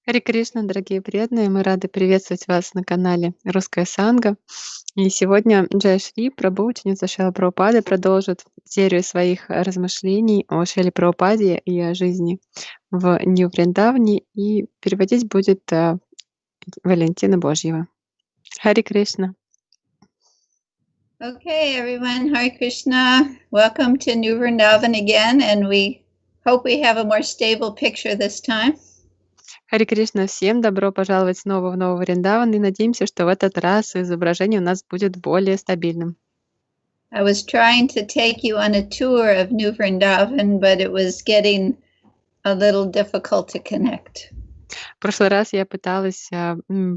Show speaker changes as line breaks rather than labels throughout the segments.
Харе Кришна, дорогие преданные, мы рады приветствовать вас на канале Русская Санга. И сегодня Джаяшри, Прабху, ученица Шрилы Прабхупады, продолжит серию своих размышлений о Шриле Прабхупаде и о жизни в Нью-Вриндаване. И переводить будет Валентина Божьева. Харе Кришна.
Okay, everyone, Hare Krishna. Welcome to Nью Вриндаван again, and we hope we have a more stable picture this time.
Харе Кришна, всем добро пожаловать снова в Новый Вриндаван, и надеемся, что в этот раз изображение у нас будет более стабильным.
I was trying to take you on a tour of Nью Вриндаван, but it was getting a little difficult to connect.
В прошлый раз я пыталась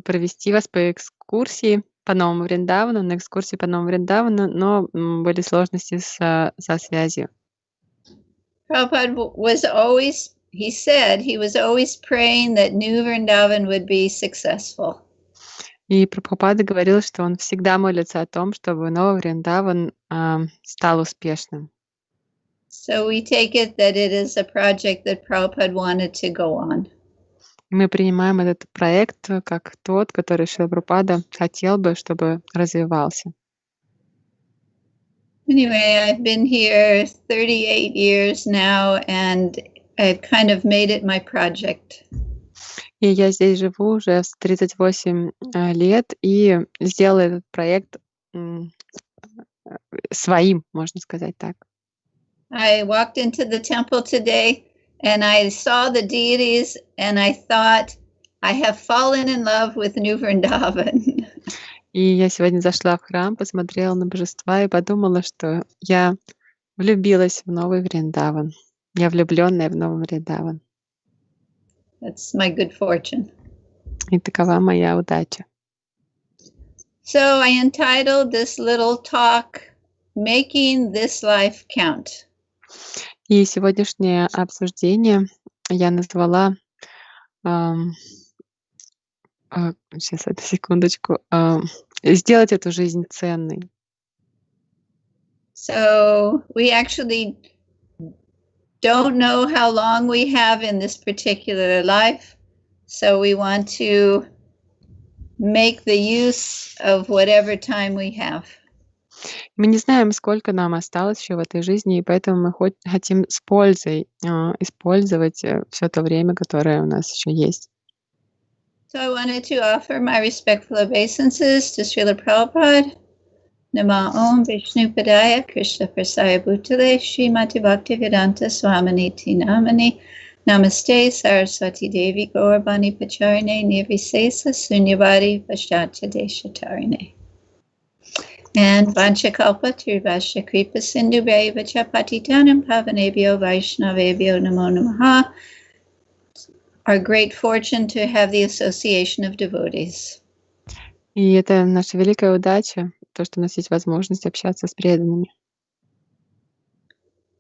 провести вас по экскурсии по Новому Вриндавану, на экскурсии по Новому Вриндавану, но были сложности со связью.
Prabhupada was always, he said, he was always praying that Nью Вриндаван would be successful.
И Прабхупада говорил, что он всегда молится о том, чтобы Новый Вриндаван стал успешным.
So we take it that it is a project that Prabhupada wanted to go on.
И мы принимаем этот проект как тот, который Шрила Прабхупада хотел бы, чтобы развивался.
Anyway, I've been here 38 years now, and I've kind of made it my project.
И я здесь живу уже с 38 лет и сделала этот проект своим, можно сказать так.
I walked into the temple today, and I saw the deities, and I thought, I have fallen in love with Nью Вриндаван.
И я сегодня зашла в храм, посмотрела на божества и подумала, что я влюбилась в Новый Вриндаван. Я влюбленная в Новый Вриндаван.
That's my good fortune.
И такова моя удача.
So I entitled this little talk, Making This Life Count.
И сегодняшнее обсуждение я назвала, сейчас, одну секундочку, сделать эту жизнь ценной.
So we actually don't know how long we have in this particular life, so we want to make the use of whatever time we have.
Мы не знаем, сколько нам осталось еще в этой жизни, и поэтому мы хотим с пользой использовать все то время, которое у нас еще есть.
So I wanted to offer my respectful obeisances to Srila Prabhupada. Nama Om Vishnu Padaya Krishna Prasaya Bhutale Srimati Bhaktivedanta Swamini Tinamani Namaste Saraswati Devi Gauravani Pacharine Nirvisesa Sunyavadi Paschatya Deshatarine. And Vanchakalpa Tirvasha Kripa Sindhu Vacha Patitanam Pavanebhyo Vaishnavebhyo Namo Namaha. Our great fortune to have the association of devotees.
И это наша великая удача, то, что у нас есть возможность общаться с преданными.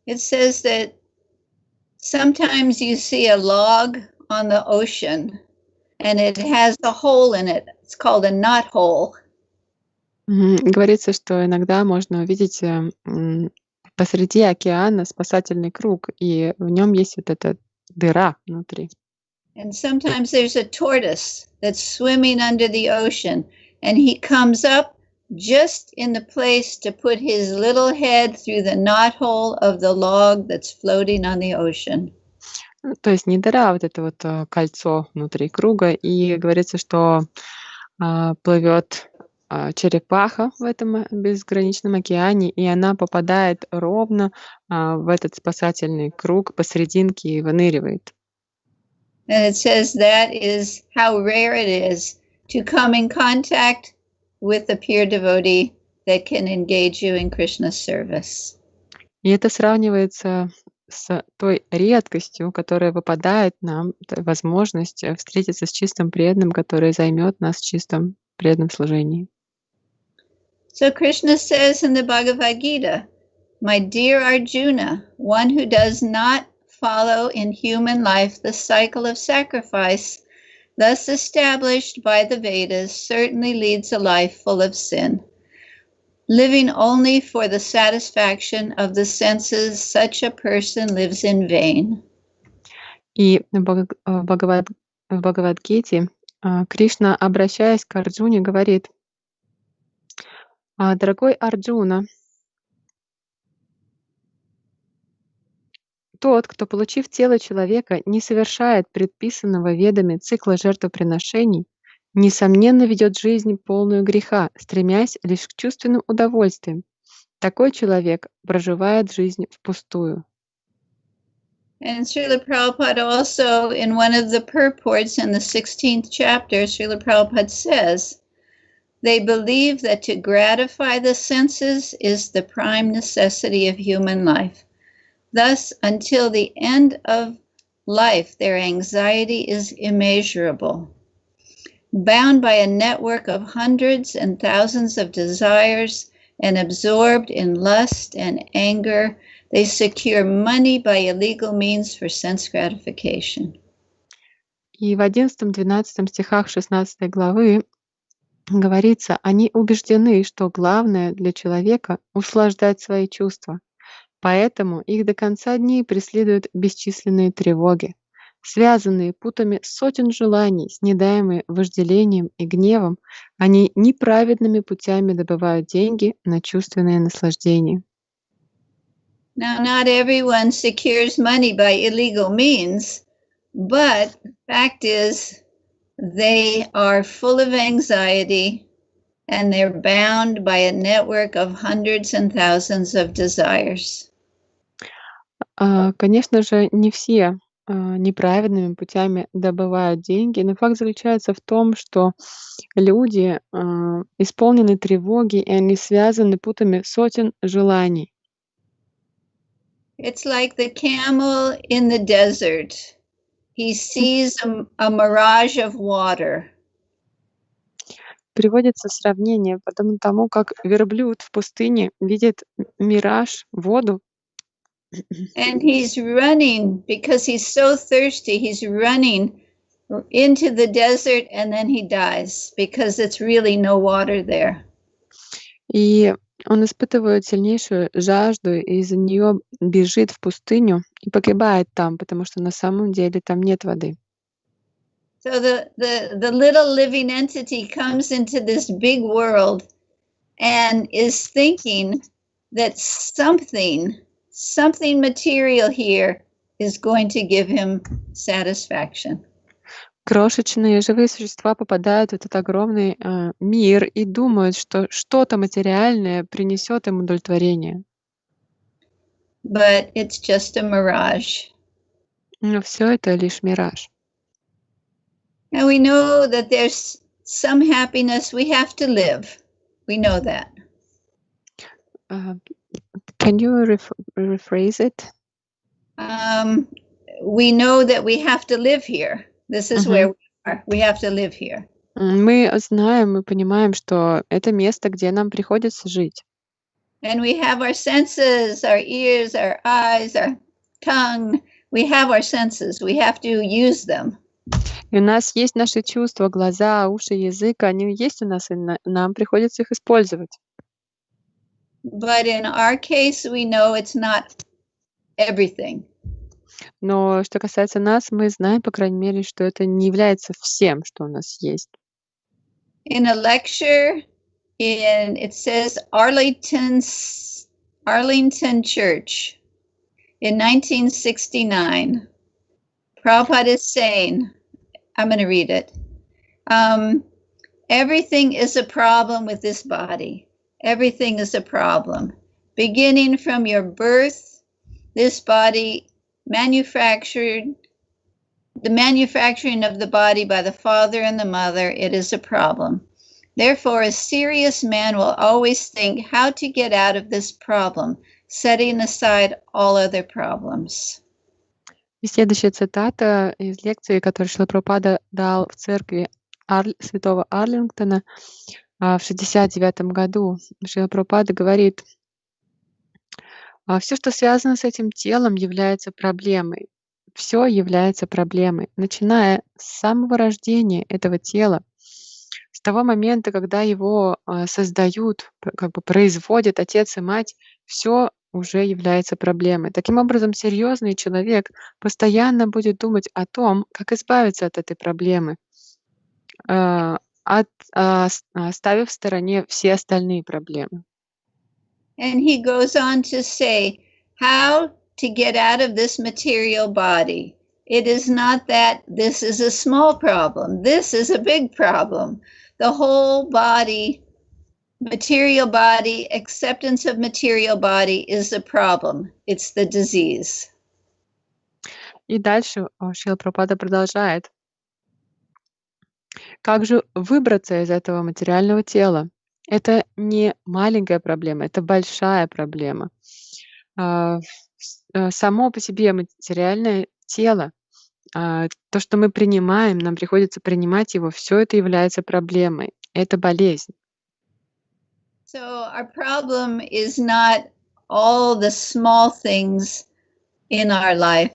It says that sometimes you see a log on the ocean and it has a hole in it. It's called a knot hole.
Говорится, что иногда можно увидеть посреди океана спасательный круг, и в нем есть вот эта дыра внутри.
And sometimes there's a tortoise that's swimming under the ocean, and he comes up just in the place to put his little head through the knot hole of the log that's floating on the ocean.
То есть не дыра, а вот это вот кольцо внутри круга, и говорится, что плывет черепаха в этом безграничном океане, и она попадает ровно в этот спасательный круг посерединке и выныривает.
And it says that is how rare it is to come in contact with a pure devotee that can engage you in Krishna's service.
И это сравнивается с той редкостью, которая выпадает нам, возможность встретиться с чистым преданным, который займет нас в чистом преданном служении.
So Krishna says in the Bhagavad Gita, my dear Arjuna, one who does not follow in human life the cycle of sacrifice, thus established by the Vedas, certainly leads a life full of sin. Living only for the satisfaction of the senses, such a person lives in vain.
И в в Бхагавад-гите Кришна, обращаясь к Арджуне, говорит: «Дорогой Арджуна, тот, кто, получив тело человека, не совершает предписанного ведами цикла жертвоприношений, несомненно ведет жизнь полную греха, стремясь лишь к чувственным удовольствиям. Такой человек проживает жизнь впустую».
And Srila Prabhupada also, in one of the purports in the 16th chapter, Srila Prabhupada says, they believe that to gratify the senses is the prime necessity of human life. Thus, until the end of life, their anxiety is immeasurable. Bound by a network of hundreds and thousands of desires and absorbed in lust and anger, they secure money by illegal means for sense gratification.
И в 11-12 стихах 16 главы говорится: «Они убеждены, что главное для человека — услаждать свои чувства. Поэтому их до конца дней преследуют бесчисленные тревоги, связанные путами сотен желаний, снедаемые вожделением и гневом. Они неправедными путями добывают деньги на чувственное наслаждение».
Now, not everyone secures money by illegal means, but the fact is they are full of anxiety and they're bound by a network of hundreds and thousands of desires.
Конечно же, не все неправедными путями добывают деньги, но факт заключается в том, что люди исполнены тревоги, и они связаны путами сотен желаний.
It's like the camel in the desert. He sees a mirage of water.
Приводится сравнение подобно тому, как верблюд в пустыне видит мираж, воду,
And he's running because he's so thirsty. He's running into the desert and then he dies because it's really no water there.
и он испытывает сильнейшую жажду, и из-за нее бежит в пустыню и погибает там, потому что на самом деле там нет воды.
So the little living entity comes into this big world and is thinking that something material here is going to give him satisfaction.
Крошечные живые существа попадают в этот огромный мир и думают, что что-то материальное принесет им удовлетворение.
But it's just a mirage.
Но все это лишь мираж.
And we know that there's some happiness we have to live. We know that.
Can you rephrase it?
We know that we have to live here. This is where we are. We have to live here.
Мы знаем, мы понимаем, что это место, где нам приходится жить.
And we have our senses, our ears, our eyes, our tongue. We have our senses. We have to use them.
И у нас есть наши чувства, глаза, уши, язык. Они есть у нас, и нам приходится их использовать.
But in our case, we know it's not everything.
Но что касается нас, мы знаем, по крайней мере, что это не является всем, что у нас есть.
In a lecture, it says Arlington Church in 1969, Prabhupada is saying, I'm going to read it. Everything is a problem with this body. Everything is a problem. Beginning from your birth, this body the manufacturing of the body by the father and the mother, it is a problem. Therefore, a serious man will always think how to get out of this problem, setting aside all other problems.
И следующая цитата из лекции, которую Шрила Прабхупада дал в церкви святого Арлингтона в 1969 году. Шрила Прабхупада говорит: «Все, что связано с этим телом, является проблемой. Все является проблемой, начиная с самого рождения этого тела, с того момента, когда его создают, как бы производят отец и мать, все уже является проблемой. Таким образом, серьезный человек постоянно будет думать о том, как избавиться от этой проблемы, оставив в стороне все остальные проблемы.
And he goes on to say how to get out of this material body. It is not that this is a small problem. This is a big problem. The whole body, material body, acceptance of material body is the problem. It's the disease.
И дальше Шрила Прабхупада продолжает. Как же выбраться из этого материального тела? Это не маленькая проблема, это большая проблема. Само по себе материальное тело, то, что мы принимаем, нам приходится принимать его, все это является проблемой. Это болезнь.
So our problem is not all the small things in our life.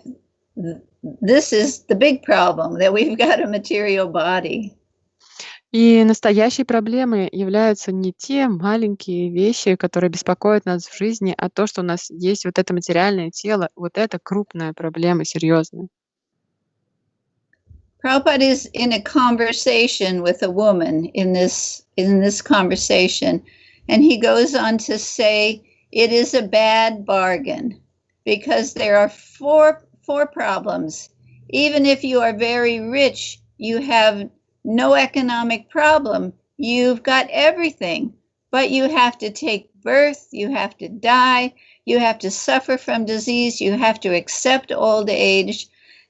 This is the big problem, that we've got a material body.
И настоящей проблемой являются не те маленькие вещи, которые беспокоят нас в жизни, а то, что у нас есть вот это материальное тело, вот это крупная проблема, серьезная.
Prabhupada is in a conversation with a woman in this conversation, and he goes on to say it is a bad bargain because there are four problems. Even if you are very rich, you have no economic problem. You've got everything, but you have to take birth, you have to die, you have to suffer from disease, you have to accept old age.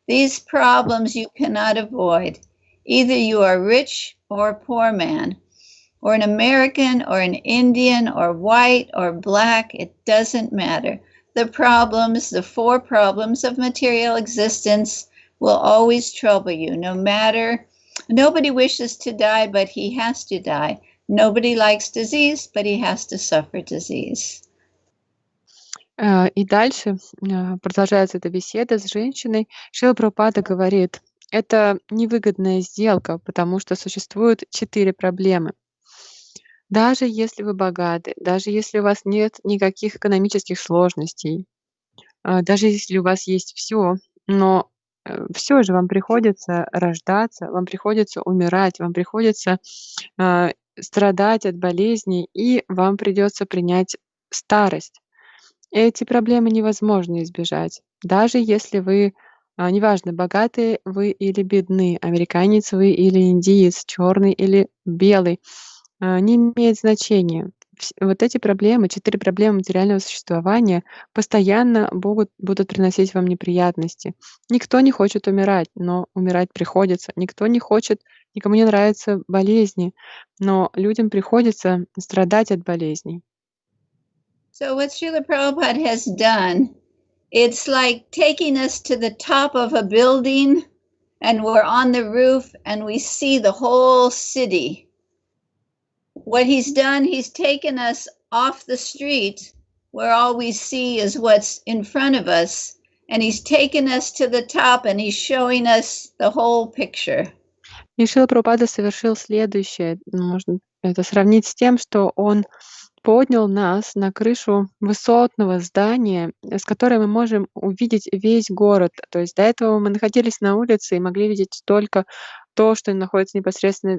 These problems you cannot avoid. Either you are rich or a poor man, or an American or an Indian or white or black, it doesn't matter. The problems, the four problems of material existence will always trouble you, no matter. Nobody wishes to die, but he has to die. Nobody likes disease, but he has to suffer disease.
И дальше продолжается эта беседа с женщиной. Шрила Прабхупада говорит, это невыгодная сделка, потому что существуют 4 проблемы. Даже если вы богаты, даже если у вас нет никаких экономических сложностей, даже если у вас есть все, но все же вам приходится рождаться, вам приходится умирать, вам приходится страдать от болезней, и вам придется принять старость. Эти проблемы невозможно избежать. Даже если вы, неважно, богатые вы или бедны, американец вы или индиец, черный или белый, не имеет значения. Вот эти проблемы, 4 проблемы материального существования постоянно будут приносить вам неприятности. Никто не хочет умирать, но умирать приходится. Никому не нравятся болезни, но людям приходится страдать от болезней.
So what Srila Prabhupada has done, it's like taking us to the top of a building and we're on the roof and we see the whole city. What he's done, he's taken us off the street where all we see is what's in front of us, and he's taken us to the top and he's showing us the whole picture.
И Шрила Прабхупада совершил следующее. Можно это сравнить с тем, что он поднял нас на крышу высотного здания, с которой мы можем увидеть весь город. То есть до этого мы находились на улице и могли видеть только то, что находится непосредственно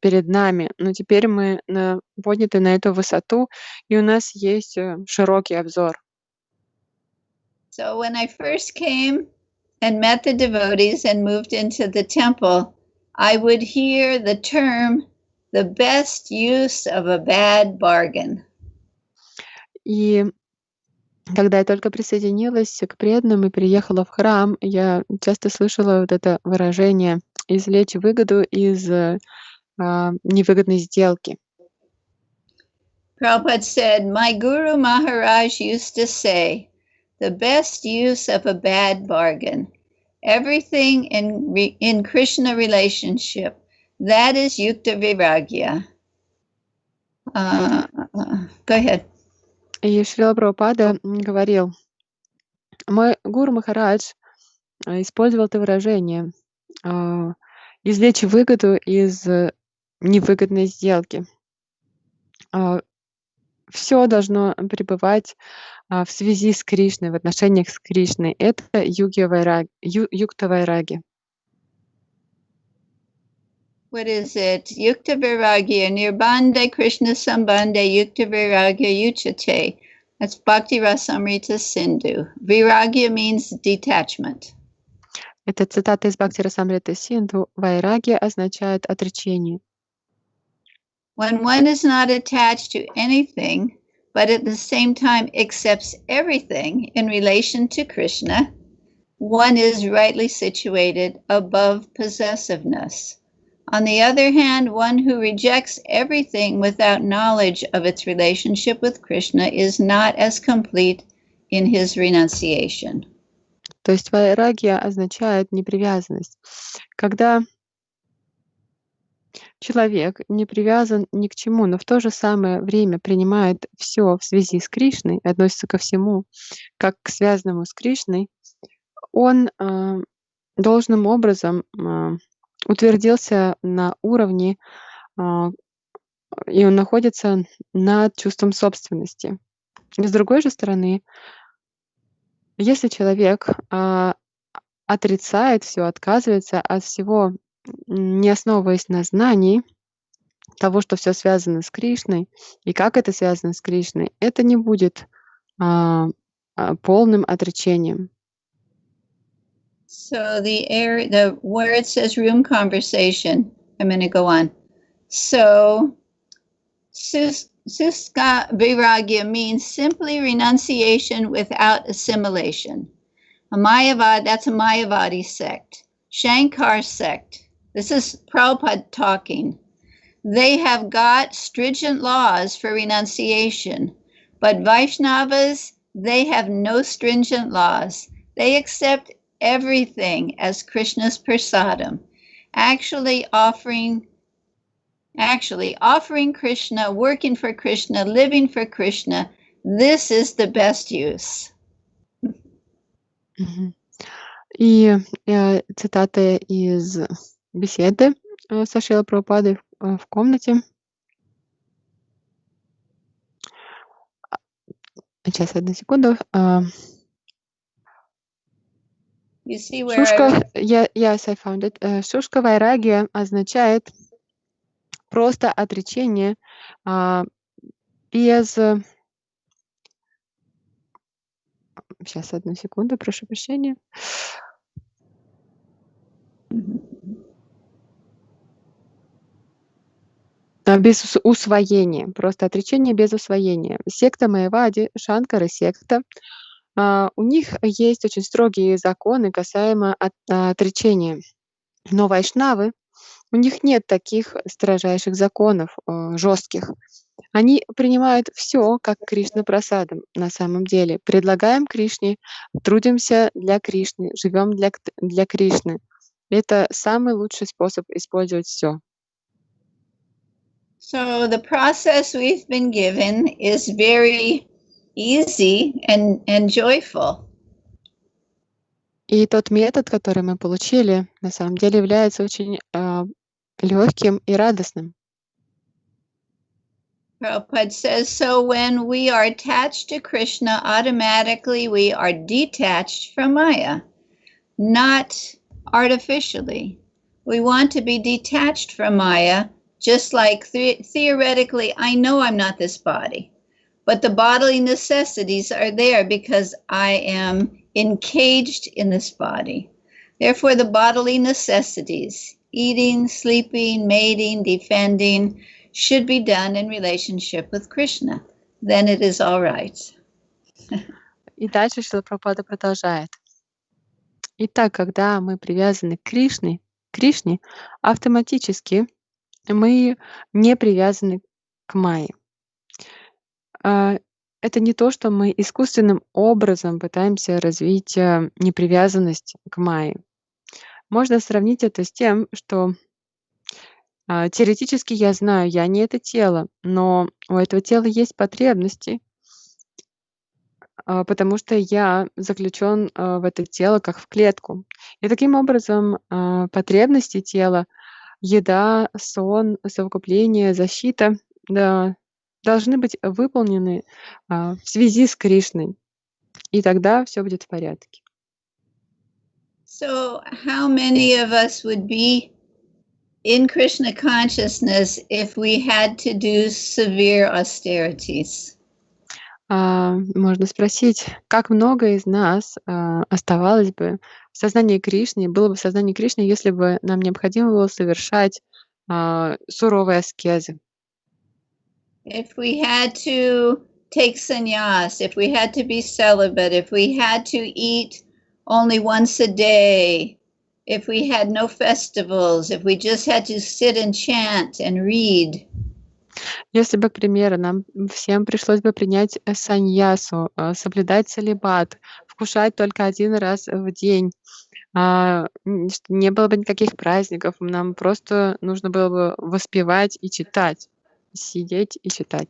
перед нами. Но теперь мы подняты на эту высоту, и у нас есть широкий обзор.
So when I first came and met the devotees and moved into the temple, I would hear the term the best use of a bad bargain.
И когда я только присоединилась к преданным и переехала в храм, я часто слышала вот это выражение «извлечь выгоду из невыгодной сделки».
Prabhupada said, my Guru Maharaj used to say, the best use of a bad bargain, everything in Krishna relationship, that is yukta viragya. Go ahead.
И Шрила Прабхупада говорил, мой гуру Махарадж использовал это выражение «извлечь выгоду из невыгодной сделки». Все должно пребывать в связи с Кришной, в отношениях с Кришной, это юкта вайраги.
What is it? Yukta Vairagya, Nirbandha Krishna Sambandha Yukta Vairagya Uchate. That's Bhakti Rasamrita Sindhu. Vairagya means detachment.
Это цитата из Бхакти Расамриты Синдху. Вайраги означает отречение.
When one is not attached to anything, but at the same time accepts everything in relation to Krishna, one is rightly situated above possessiveness. On the other hand, one who rejects everything without knowledge of its relationship with Krishna is not as complete in his renunciation.
То есть вайрагья означает непривязанность. Когда человек не привязан ни к чему, но в то же самое время принимает все в связи с Кришной, относится ко всему как к связанному с Кришной, он должным образом утвердился на уровне, и он находится над чувством собственности. И с другой же стороны, если человек отрицает все, отказывается от всего, не основываясь на знании того, что все связано с Кришной, и как это связано с Кришной, это не будет полным отречением.
So where it says room conversation, I'm going to go on. So Suska Vairagya means simply renunciation without assimilation. That's a Mayavadi sect. Shankar sect. This is Prabhupada talking. They have got stringent laws for renunciation, but Vaishnavas, they have no stringent laws. They accept everything as Krishna's prasadam, actually offering Krishna, working for Krishna, living for Krishna. This is the best use.
И цитата из беседы со Шрилой Прабхупадой в комнате. Сейчас, одну секунду. Шушка, yes, I found it. Шушка вайрагия означает просто отречение без... Сейчас, одну секунду, прошу прощения. Без усвоения, просто отречение без усвоения. Секта Майявади, Шанкара секта, у них есть очень строгие законы касаемо отречения. Но вайшнавы, у них нет таких строжайших законов, жестких. Они принимают все как Кришна прасадам на самом деле. Предлагаем Кришне, трудимся для Кришны, живем для Кришны. Это самый лучший способ использовать все.
So the process we've been given is very easy and joyful.
И тот метод, который мы получили, на самом деле является очень легким и радостным.
Prabhupada says, so when we are attached to Krishna, automatically we are detached from Maya, not artificially. We want to be detached from Maya, just like theoretically, I know I'm not this body, but the bodily necessities are there because I am encaged in this body. Therefore, the bodily necessities, eating, sleeping, mating, defending, should be done in relationship with Krishna. Then it is all right.
И дальше Шрила Прабхупада продолжает. Итак, когда мы привязаны к Кришне, автоматически мы не привязаны к Майе. Это не то, что мы искусственным образом пытаемся развить непривязанность к Майе. Можно сравнить это с тем, что теоретически я знаю, я не это тело, но у этого тела есть потребности, потому что я заключен в это тело как в клетку. И таким образом потребности тела, еда, сон, совокупление, защита должны быть выполнены в связи с Кришной. и тогда все будет в порядке.
So, how many of us would be in Krishna consciousness if we had to do severe austerities?
Можно спросить, как много из нас оставалось бы в сознании Кришны, было бы в сознании Кришны, если бы нам необходимо было совершать суровые аскезы.
If we had to take sannyas, if we had to be celibate, if we had to eat only once a day, if we had no festivals, if we just had to sit and chant and read.
Если бы, к примеру, нам всем пришлось бы принять саньясу, соблюдать целибат, вкушать только один раз в день, что не было бы никаких праздников, нам просто нужно было бы воспевать и читать, сидеть и читать.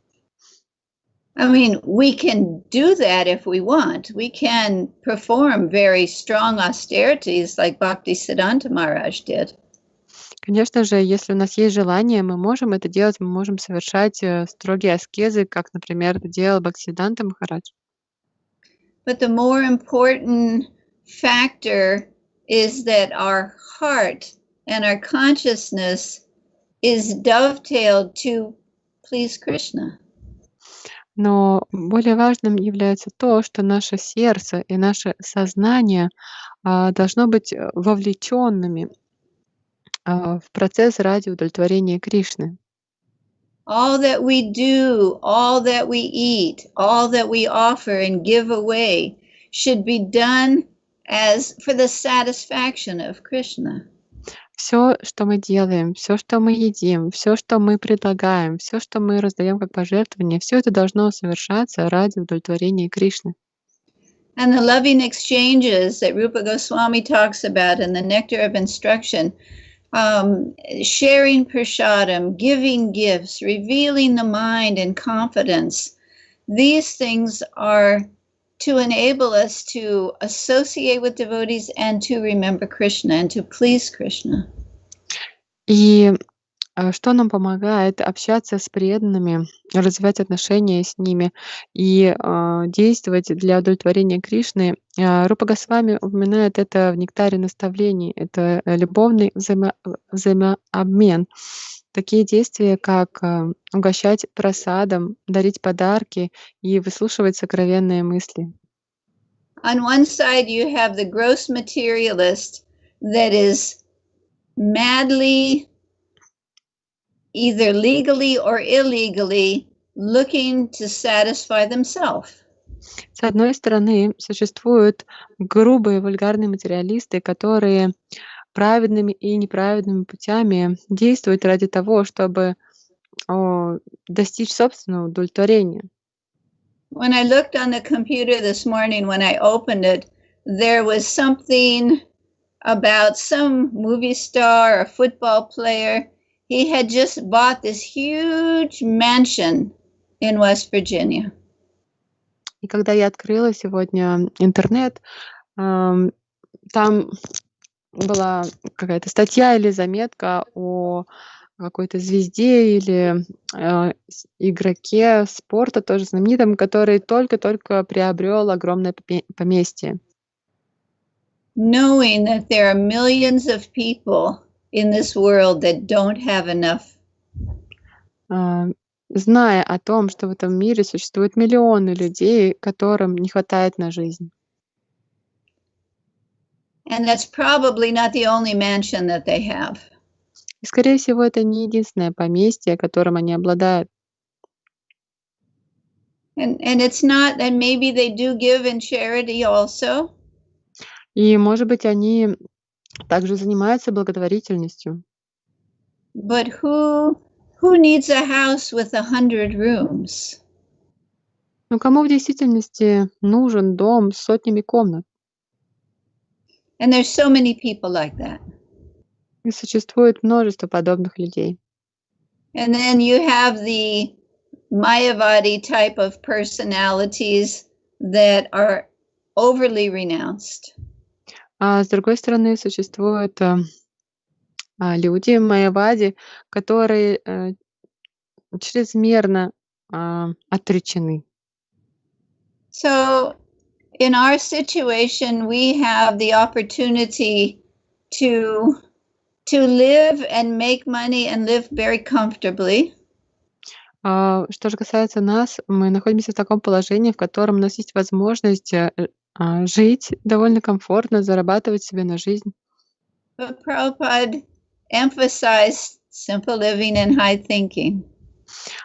I mean, we can do that if we want. We can perform very strong austerities like Bhaktisiddhanta Maharaj did.
Конечно же, если у нас есть желание, мы можем это делать, мы можем совершать строгие аскезы, как, например, это делал Бхактисиданта Махарадж.
But the more important factor is that our heart and our consciousness is dovetailed to please Krishna.
Но более важным является то, что наше сердце и наше сознание должно быть вовлеченными в процесс ради удовлетворения Кришны.
All that we do, all that we eat, all that we offer and give away should be done as for the satisfaction of Krishna.
Все, что мы делаем, все, что мы едим, все, что мы предлагаем, все, что мы раздаем как пожертвование, все это должно совершаться ради удовлетворения Кришны.
And the loving exchanges that Rupa Goswami talks about in the Nectar of Instruction, sharing prasadam, giving gifts, revealing the mind and confidence, these things are to enable us to associate with devotees and to remember Krishna and to please Krishna.
И что нам помогает общаться с преданными, развивать отношения с ними и действовать для удовлетворения Кришны. Рупа Госвами упоминает это в «Нектаре наставлений». Это любовный взаимообмен. Такие действия, как угощать прасадом, дарить подарки и выслушивать сокровенные мысли.
On one side, you have the gross materialist that is madly, either legally or illegally, looking to satisfy themselves.
С одной стороны, существуют грубые вульгарные материалисты, которые праведными и неправедными путями действуют ради того, чтобы достичь собственного удовлетворения.
When I looked on the computer this morning, when I opened it, there was something about some movie star or football player. He had just bought this huge mansion in West Virginia.
И когда я открыла сегодня интернет, там была какая-то статья или заметка о какой-то звезде или игроке спорта, тоже знаменитом, который только-только приобрел огромное поместье.
Knowing that there are millions of people in this world that don't have enough.
Зная о том, что в этом мире существуют миллионы людей, которым не хватает на жизнь.
And that's probably not the only mansion that they have.
И, скорее всего, это не единственное поместье, которым они обладают.
And it's not, and maybe they do give in charity also.
И, может быть, они также занимаются благотворительностью.
But who needs a house with 100 rooms?
Но кому в действительности нужен дом с сотнями комнат?
And there's so many people like that.
И существует множество подобных людей.
And then you have the Mayavadi type of personalities that are overly renounced.
А с другой стороны, существуют люди, майявади, которые чрезмерно отречены.
So in our situation, we have the opportunity to live and make money and live very comfortably.
Что же касается нас, мы находимся в таком положении, в котором у нас есть возможность жить довольно комфортно, зарабатывать себе на жизнь.
But Prabhupada emphasized simple living and high thinking.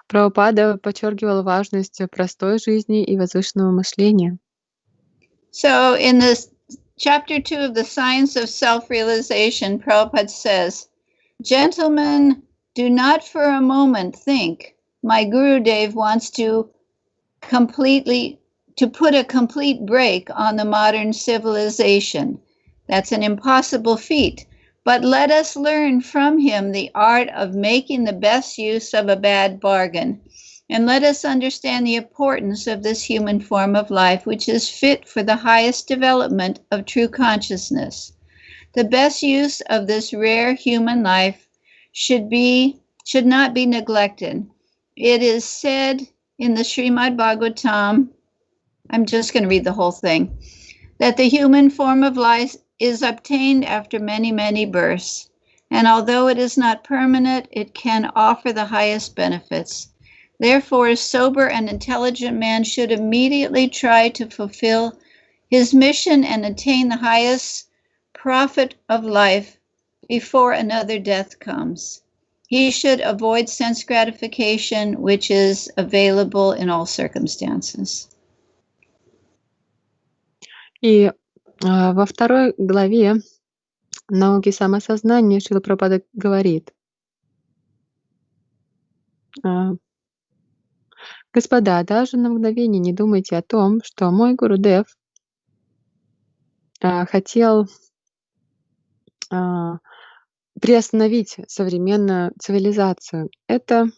Прабхупада подчеркивал важность простой жизни и возвышенного мышления.
So in this chapter 2 of the Science of Self-Realization, Prabhupada says, "Gentlemen, do not for a moment think my Gurudev wants to put a complete break on the modern civilization. That's an impossible feat. But let us learn from him the art of making the best use of a bad bargain. And let us understand the importance of this human form of life, which is fit for the highest development of true consciousness. The best use of this rare human life should not be neglected. It is said in the Srimad Bhagavatam, I'm just going to read the whole thing, that the human form of life is obtained after many, many births. And although it is not permanent, it can offer the highest benefits. Therefore, a sober and intelligent man should immediately try to fulfill his mission and attain the highest profit of life before another death comes. He should avoid sense gratification, which is available in all circumstances."
И во второй главе науки самосознания Шрила Прабхупада говорит: «Господа, даже на мгновение не думайте о том, что мой Гурудев хотел приостановить современную цивилизацию. Это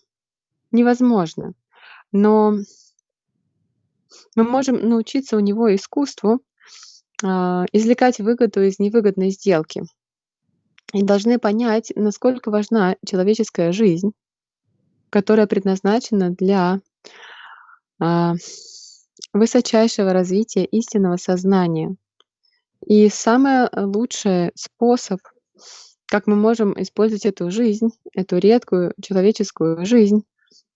невозможно. Но мы можем научиться у него искусству извлекать выгоду из невыгодной сделки. И должны понять, насколько важна человеческая жизнь, которая предназначена для высочайшего развития истинного сознания. И самый лучший способ, как мы можем использовать эту жизнь, эту редкую человеческую жизнь,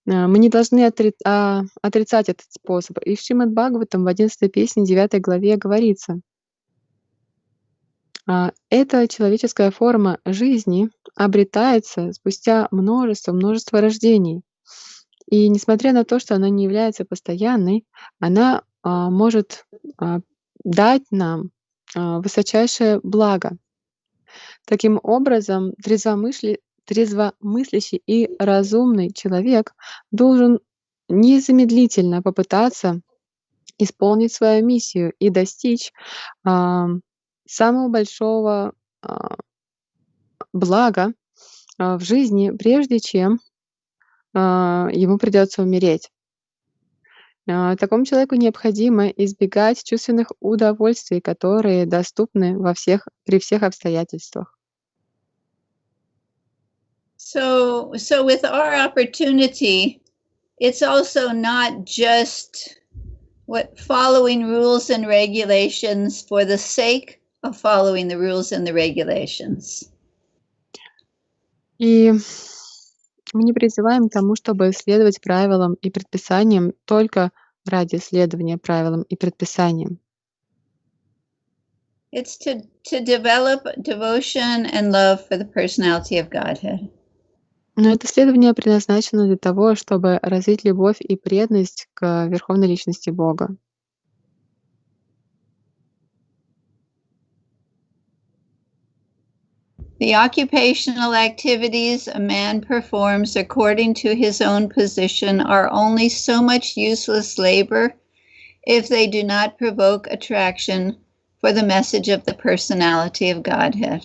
мы не должны отрицать этот способ. И в Шримад Бхагаватам в 11 песне, 9 главе говорится: эта человеческая форма жизни обретается спустя множество рождений. И несмотря на то, что она не является постоянной, она может дать нам высочайшее благо. Таким образом, трезвомыслящий и разумный человек должен незамедлительно попытаться исполнить свою миссию и достичь самого большого блага в жизни, прежде чем ему придется умереть. Такому человеку необходимо избегать чувственных удовольствий, которые доступны при всех обстоятельствах.
So with our opportunity, it's also not just following rules and regulations for the sake of following the rules and the regulations.
И мы не призываем к тому, чтобы следовать правилам и предписаниям только ради следования правилам и предписаниям.
It's to develop devotion and love for the personality of Godhead.
Но это следование предназначено для того, чтобы развить любовь и преданность к Верховной Личности Бога.
The occupational activities a man performs according to his own position are only so much useless labor if they do not provoke attraction for the message of the personality of Godhead.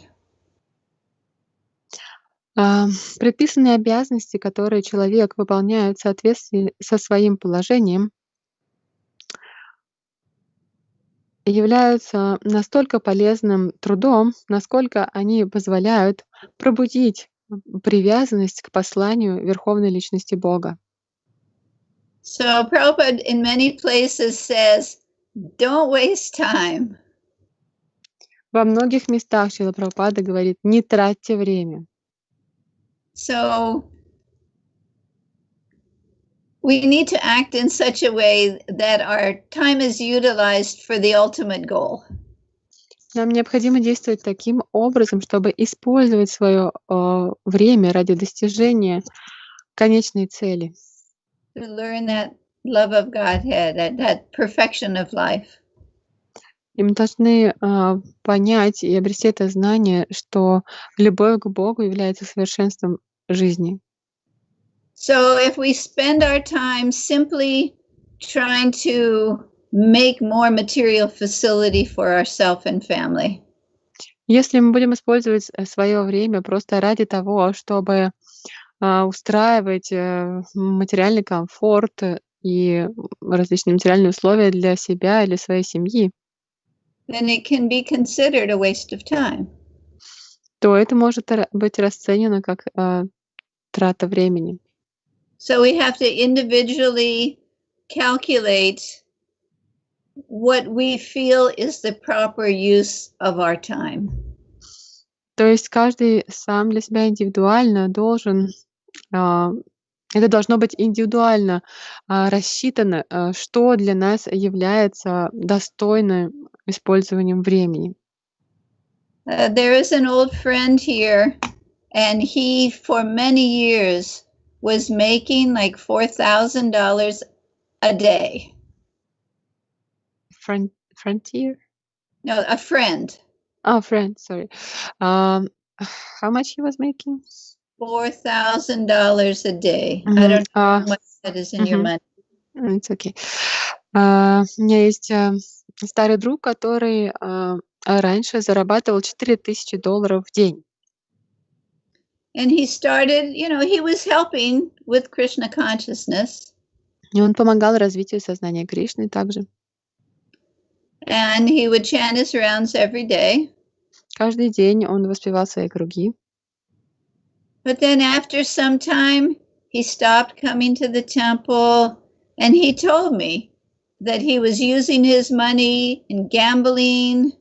Предписанные обязанности, которые человек выполняет в соответствии со своим положением, являются настолько полезным трудом, насколько они позволяют пробудить привязанность к посланию Верховной Личности Бога.
So Prabhupada in many places says, don't waste time.
Во многих местах Шрила Прабхупада говорит: не тратьте время.
So we need to act in such a way that our time is utilized for the ultimate goal.
Нам необходимо действовать таким образом, чтобы использовать свое время ради достижения конечной цели.
To learn that love of Godhead, that perfection of life.
И мы должны понять и обрести это знание, что любовь к Богу является совершенством жизни.
So if we spend our time simply trying to make more material facility for ourselves and family,
Если мы будем использовать свое время просто ради того, чтобы устраивать материальный комфорт и различные материальные условия для себя или своей семьи,
then it can be considered a waste of time.
то это может быть расценено как трата времени.
So we have to individually calculate what we feel is the proper use of our time.
То есть каждый сам для себя индивидуально должен, это должно быть индивидуально рассчитано, что для нас является достойным использованием времени.
There is an old friend here, and he, for many years, was making like $4,000 a day.
Frontier?
No, a friend.
Oh, friend, sorry. How much he was making?
$4,000 a day. I don't know how much that is in your money.
It's okay. У меня есть старый друг, который раньше зарабатывал $4000 в день.
And he started, he was helping with Krishna consciousness.
И он помогал развитию сознания Кришны также.
And he would chant his rounds every day.
Каждый день он воспевал свои круги.
But then after some time, he stopped coming to the temple, and he told me that he was using his money in gambling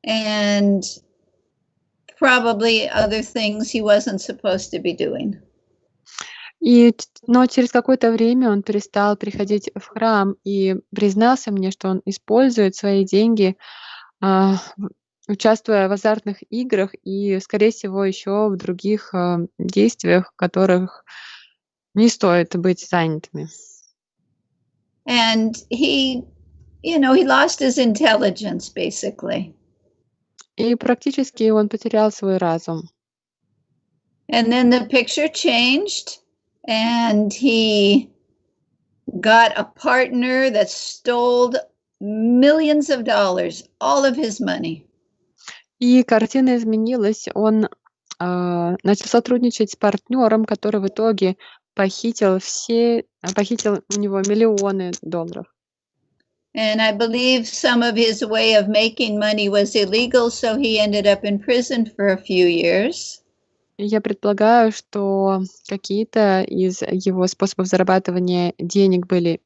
and probably other things he wasn't supposed to be doing.
Но через какое-то время он перестал приходить в храм и признался мне, что он использует свои деньги, участвуя в азартных играх и, скорее всего, еще в других действиях, в которых не стоит быть занятыми.
And he lost his intelligence, basically.
И практически он потерял свой разум.
And then the picture changed, and he got a partner that stole millions of dollars, all of his money.
И картина изменилась. Он начал сотрудничать с партнером, который в итоге похитил у него миллионы долларов.
And I believe some of his way of making money was illegal, so he ended up in prison for a few years.
Я предполагаю, что какие-то из его способов зарабатывания денег были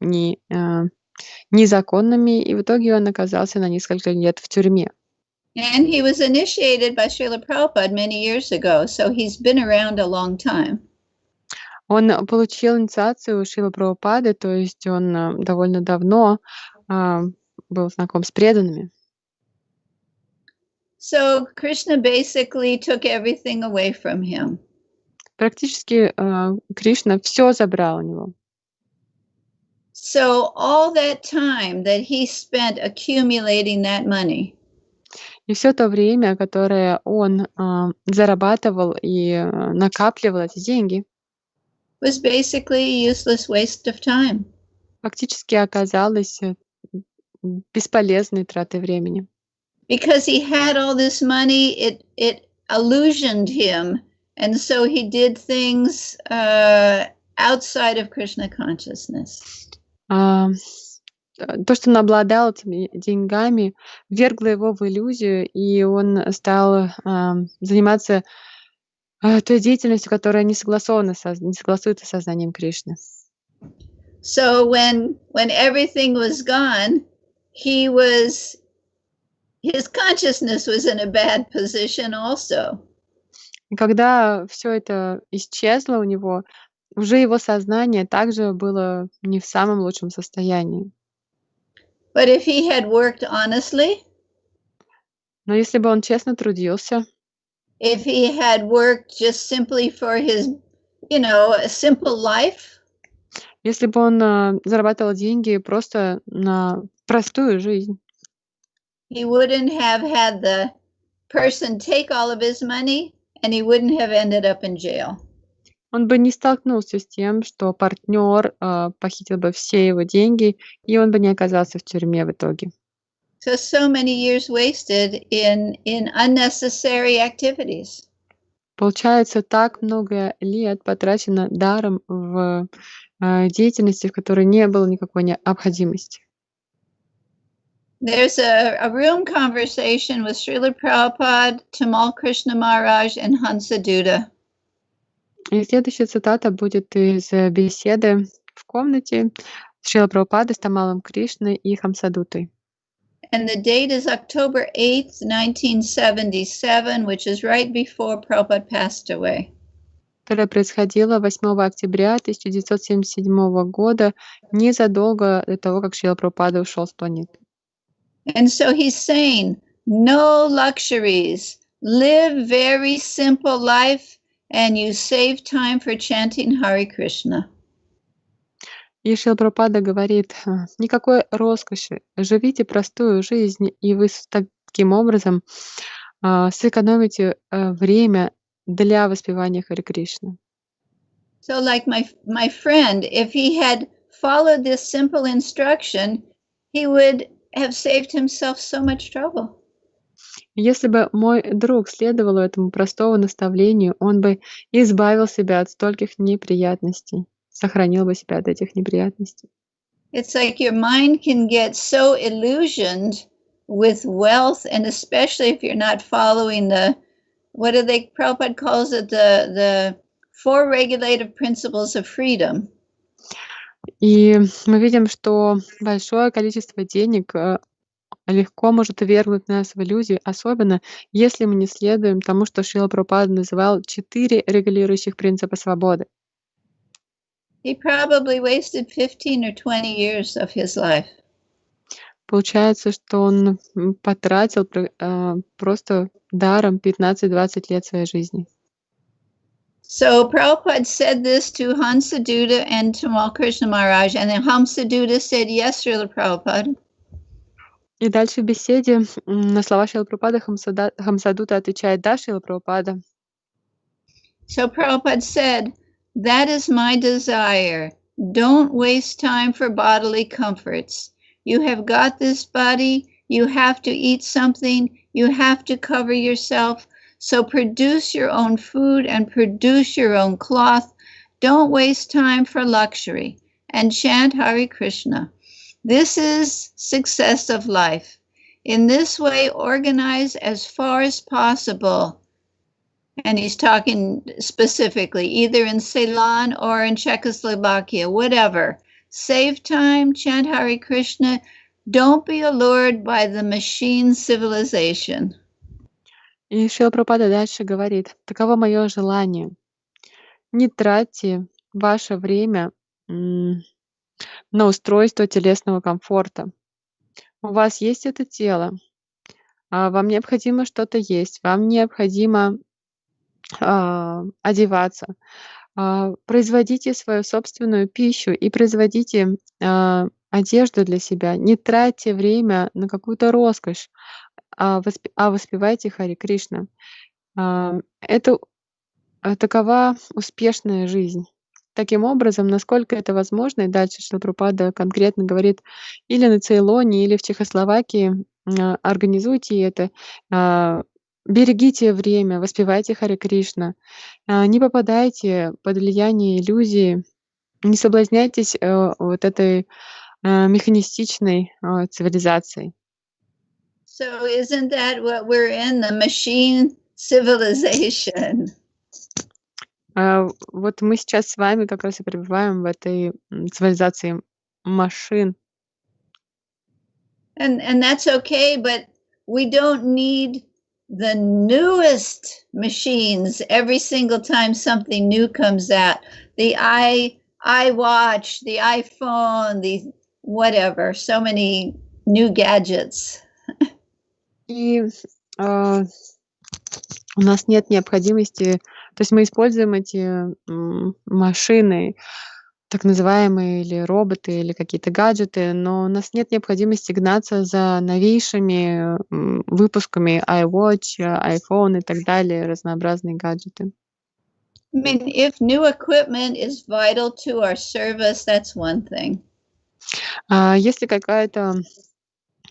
незаконными, и в итоге он оказался на несколько лет в тюрьме.
And he was initiated by Srila Prabhupada many years ago, so he's been around a long time.
Он получил инициацию у Шрилы Прабхупады, то есть он довольно давно был знаком с преданными.
So Krishna basically took everything away from him.
Практически Кришна все забрал у него.
So all that time that he spent accumulating that money,
И все то время, которое он зарабатывал и накапливал эти деньги,
was basically a useless waste of time.
фактически оказалось бесполезной тратой времени.
Because he had all this money, it illusioned him, and so he did things outside of Krishna consciousness.
То, что он обладал этими деньгами, ввергло его в иллюзию, и он стал заниматься той деятельностью, которая не согласуется с сознанием Кришны.
So when everything was gone, his consciousness was in a bad position also.
И когда все это исчезло у него, уже его сознание также было не в самом лучшем состоянии.
But if he had worked honestly,
Но если бы он честно трудился,
if he had worked just simply for his, a simple life,
если бы он зарабатывал деньги просто на простую жизнь,
he wouldn't have had the person take all of his money, and he wouldn't have ended up in jail.
он бы не столкнулся с тем, что партнер похитил бы все его деньги, и он бы не оказался в тюрьме в итоге.
So many years wasted in unnecessary activities.
Получается, так много лет потрачено даром в деятельности, в которой не было никакой необходимости.
There's a room conversation with Шрилы Прабхупады, Tamal Krishna Maharaj, and Hansadutta.
И следующая цитата будет из беседы в комнате Шрилы Прабхупады с Тамалом Кришной и Хамсадутой.
And the date is October 8th, 1977, which is right before Prabhupada passed away.
Которая происходила 8 октября 1977 года, незадолго до того, как Шрила Прабхупада ушел с планеты.
And so he's saying, no luxuries, live very simple life, and you save time for chanting Hare Krishna.
И Шрила Прабхупада говорит, никакой роскоши, живите простую жизнь, и вы таким образом сэкономите время для воспевания Харе Кришны.
So like my friend, if he had followed this simple instruction, he would have saved himself so much trouble.
Если бы мой друг следовал этому простому наставлению, он бы избавил себя от стольких неприятностей, сохранил бы себя от этих неприятностей.
It's like your mind can get so illusioned with wealth, and especially if you're not following Prabhupada calls it the four regulative principles of freedom.
И мы видим, что большое количество денег легко может увергнуть нас в иллюзию, особенно если мы не следуем тому, что Шрила Прабхупада называл 4 регулирующих принципа свободы.
He probably wasted 15 or 20 years of his life.
Получается, что он потратил просто даром 15-20 лет своей жизни.
So Prabhupada said this to Hansadutta and Tamal Krishna Maharaj, and then Hansadutta said, yes, Srila Prabhupada.
И дальше в беседе на слова Шрилы Прабхупады Хамсадута отвечает: «Да, Шрила Прабхупада».
So Prabhupada said, that is my desire. Don't waste time for bodily comforts. You have got this body, you have to eat something, you have to cover yourself. So produce your own food and produce your own cloth. Don't waste time for luxury and chant Hare Krishna. This is success of life. In this way, organize as far as possible. And he's talking specifically, either in Ceylon or in Czechoslovakia, whatever. Save time, chant Hare Krishna. Don't be allured by the machine civilization.
И Шрила Прабхупада дальше говорит: таково мое желание. Не тратьте ваше время на устройство телесного комфорта. У вас есть это тело, вам необходимо что-то есть, вам необходимо одеваться. Производите свою собственную пищу и производите одежду для себя. Не тратьте время на какую-то роскошь, воспевайте Харе Кришна. Это такова успешная жизнь. Таким образом, насколько это возможно, и дальше Шрила Прабхупада конкретно говорит, или на Цейлоне, или в Чехословакии, организуйте это, берегите время, воспевайте Харе Кришна, не попадайте под влияние иллюзии, не соблазняйтесь вот этой механистичной цивилизацией.
So isn't that what we're in, the machine civilization?
Вот мы сейчас с вами как раз и пребываем в этой цивилизации машин.
And that's okay, but we don't need the newest machines every single time something new comes out. The iWatch, the iPhone, the whatever, so many new gadgets.
И у нас нет необходимости, то есть мы используем эти машины, так называемые, или роботы, или какие-то гаджеты, но у нас нет необходимости гнаться за новейшими выпусками iWatch, iPhone и так далее, разнообразные гаджеты.
I mean, if new equipment is vital to our service, that's one thing.
Если какая-то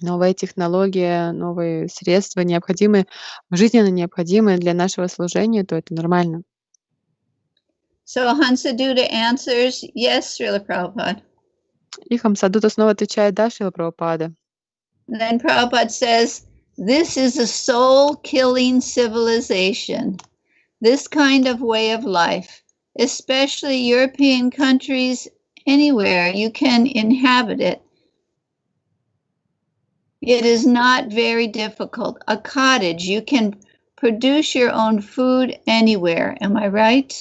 новая технология, новые средства необходимы, жизненно необходимые для нашего служения, то это нормально.
So Hansaduta answers, yes, Srila Prabhupada.
И Хамсадута снова отвечает, да, Шрила Прабхупада.
And then Prabhupada says, this is a soul-killing civilization. This kind of way of life, especially European countries, anywhere you can inhabit it. It is not very difficult. A cottage, you can produce your own food anywhere. Am I right?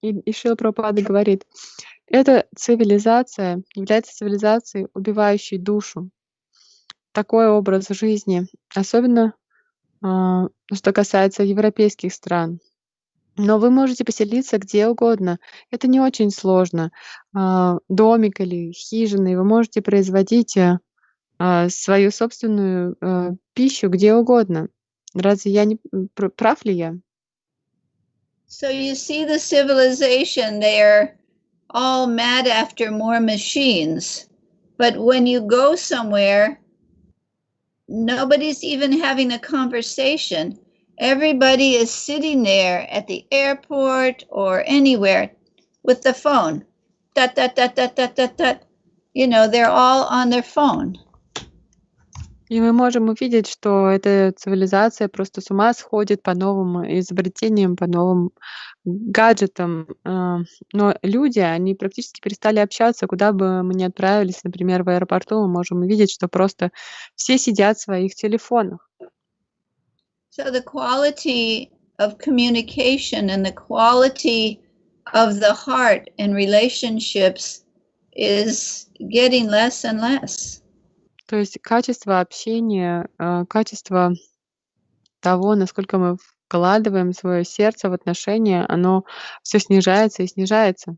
И Шрила Прабхупада говорит, эта цивилизация является цивилизацией, убивающей душу. Такой образ жизни, особенно что касается европейских стран. Но вы можете поселиться где угодно. Это не очень сложно. Домик или хижина, и вы можете производить свою собственную пищу где угодно. Разве я не прав ли я?
So you see the civilization, they're all mad after more machines. But when you go somewhere, nobody's even having a conversation. Everybody is sitting there at the airport or anywhere with the phone. Dot, dot, dot, dot, dot, dot, dot. You know, they're all on their phone.
И мы можем увидеть, что эта цивилизация просто с ума сходит по новым изобретениям, по новым гаджетам. Но люди, они практически перестали общаться, куда бы мы ни отправились, например, в аэропорту, мы можем увидеть, что просто все сидят в своих телефонах.
So the quality of communication and the quality of the heart and relationships is getting less and less.
То есть качество общения, качество того, насколько мы вкладываем свое сердце в отношения, оно все снижается и снижается.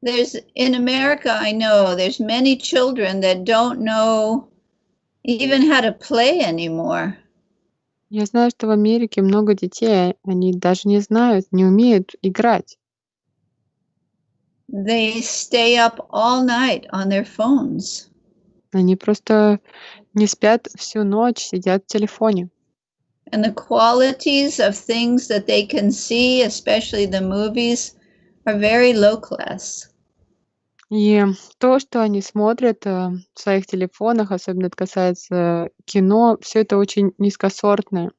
In America, I know there's many children that don't know even how to play anymore.
Я знаю, что в Америке много детей, они даже не знают, не умеют играть.
They stay up all night on their phones.
Они просто не спят всю ночь, сидят в телефоне.
And the qualities of things that they can see, especially the movies, are very low class.
И то, что они смотрят в своих телефонах, особенно это касается кино, все это очень низкосортное.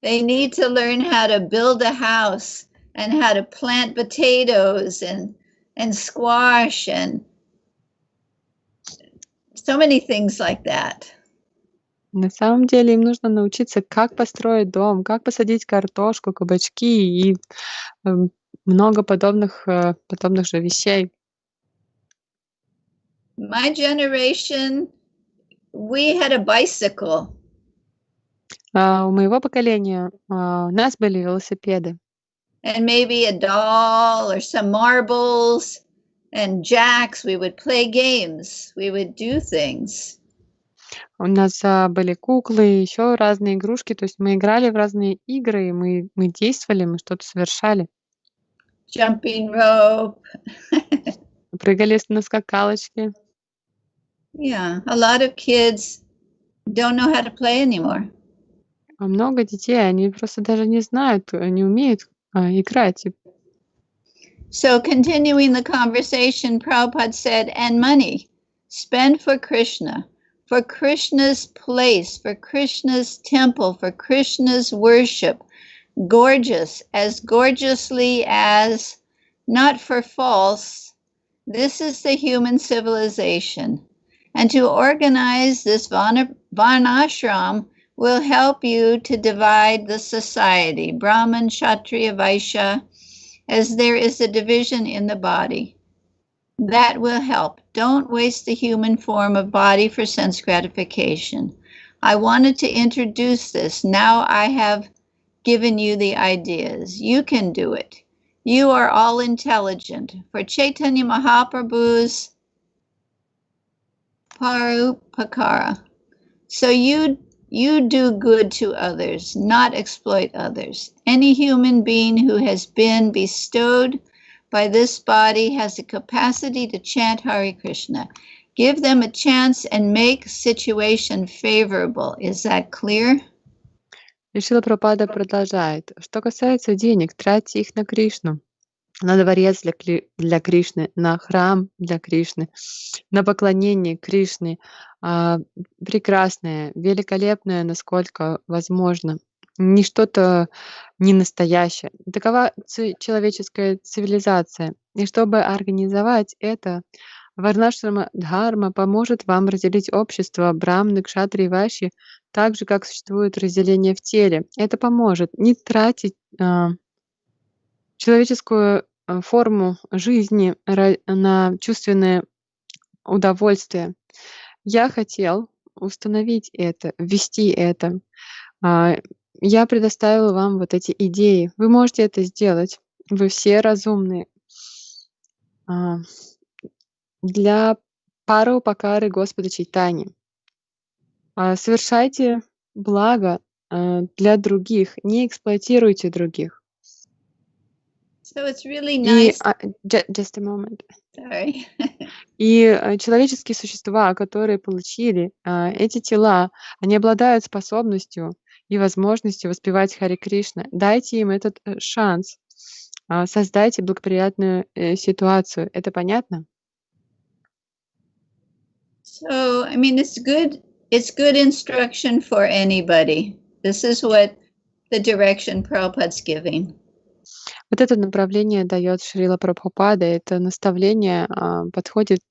They need to learn how to build a house and how to plant potatoes and squash and so many things like that.
На самом деле им нужно научиться, как построить дом, как посадить картошку, кабачки и много подобных же вещей.
My generation, we had a bicycle.
У моего поколения у нас были велосипеды.
And maybe a doll or some marbles and jacks. We would play games. We would do things.
У нас были куклы, еще разные игрушки. То есть мы играли в разные игры, и мы действовали, мы что-то совершали.
Jumping rope.
Прыгали на скакалочке.
Yeah, a lot of kids don't know how to play anymore.
А много детей, они просто даже не знают, не умеют играть.
So continuing the conversation, Prabhupada said, and money, spend for Krishna, for Krishna's place, for Krishna's temple, for Krishna's worship, gorgeous, as gorgeously as, not for false, This is the human civilization. And to organize this varnashram will help you to divide the society, Brahman, Kshatriya, Vaishya, as there is a division in the body. That will help. Don't waste the human form of body for sense gratification. I wanted to introduce this. Now I have given you the ideas. You can do it. You are all intelligent. For Chaitanya Mahaprabhu's Parupakara. So you do good to others, not exploit others. Any human being who has been bestowed by this body has the capacity to chant Hare Krishna. Give them a chance and make situation favorable. Is that clear?
И Шрила Прабхупада продолжает. Что касается денег, тратьте их на Кришну, на дворец для Кришны, на храм для Кришны, на поклонение Кришне, прекрасное, великолепное, насколько возможно, не что-то ненастоящее. Такова человеческая цивилизация. И чтобы организовать это, Варнашрама Дхарма поможет вам разделить общество Брахманы, Кшатрии, Вайши, так же, как существует разделение в теле. Это поможет не тратить человеческую форму жизни на чувственное удовольствие. Я хотел установить это, ввести это. Я предоставил вам вот эти идеи. Вы можете это сделать. Вы все разумные. Для Парупакары Господа Чайтани. Совершайте благо для других, не эксплуатируйте других.
So it's really nice.
Just a moment.
Sorry.
И человеческие существа, которые получили эти тела, они обладают способностью и возможностью воспевать Харе Кришна. Дайте им этот шанс. Создайте благоприятную ситуацию. Это понятно?
So, I mean, it's good instruction for anybody. This is what the direction Prabhupada's giving.
Вот это направление дает Шрила Прабхупада. Это наставление подходит,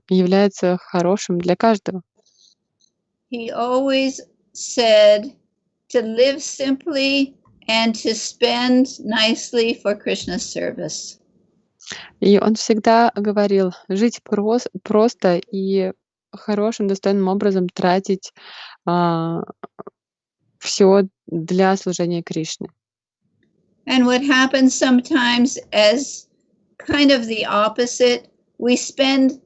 является хорошим для каждого.
He always said to live simply and to spend nicely for Krishna's service.
И он всегда говорил жить просто и хорошим, достойным образом тратить все для служения Кришне.
And what happens sometimes as kind of the opposite, we spend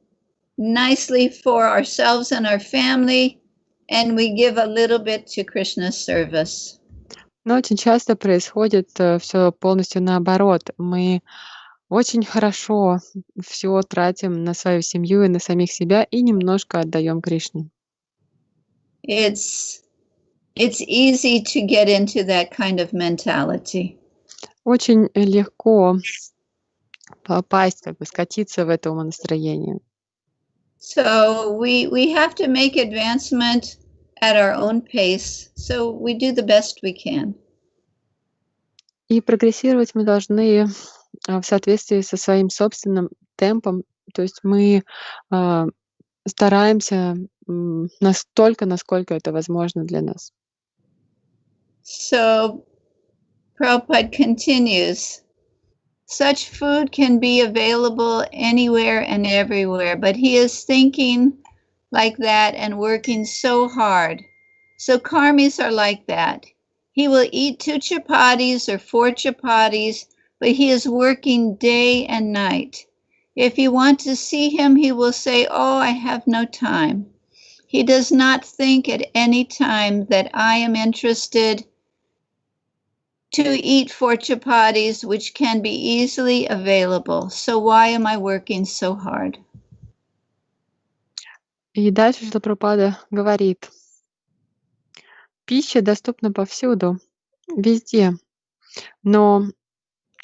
nicely for ourselves and our family, and we give a little bit to Krishna's service.
Но очень часто происходит все полностью наоборот. Мы очень хорошо все тратим на свою семью и на самих себя и немножко отдаем Кришне.
It's easy to get into that kind of mentality.
Очень легко попасть, скатиться в это умонастроение.
So we have to make advancement at our own pace, so we do the best we can.
И прогрессировать мы должны в соответствии со своим собственным темпом, то есть мы стараемся настолько, насколько это возможно для нас.
So Prabhupada continues, such food can be available anywhere and everywhere, but he is thinking like that and working so hard. So karmis are like that. He will eat 2 chapatis or 4 chapatis, but he is working day and night. If you want to see him, he will say, oh, I have no time. He does not think at any time that I am interested to eat 4 chapatis, which can be easily available. So why am I working so hard?
И дальше Шрила Прабхупада говорит, пища доступна повсюду, везде. Но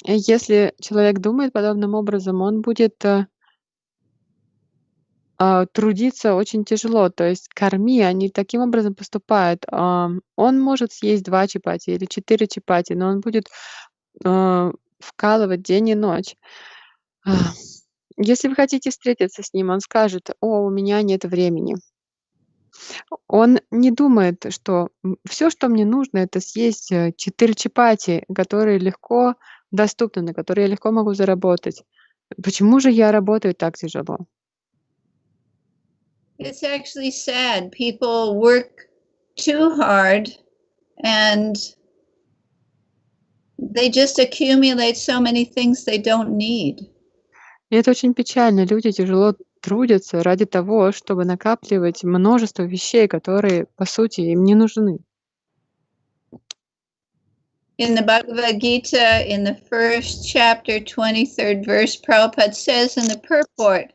если человек думает подобным образом, он будет трудиться очень тяжело. То есть карми, они таким образом поступают. Он может съесть 2 чапати или 4 чапати, но он будет вкалывать день и ночь. Если вы хотите встретиться с ним, он скажет: «О, у меня нет времени». Он не думает, что все, что мне нужно, это съесть 4 чапати, которые легко доступны, на которые я легко могу заработать. Почему же я работаю так тяжело?
It's actually sad. People work too hard and they just accumulate so many things they don't need.
И это очень печально. Люди тяжело трудятся ради того, чтобы накапливать множество вещей, которые, по сути, им не нужны.
In the Bhagavad Gita, in the first chapter, 23rd verse, Prabhupada says in the purport,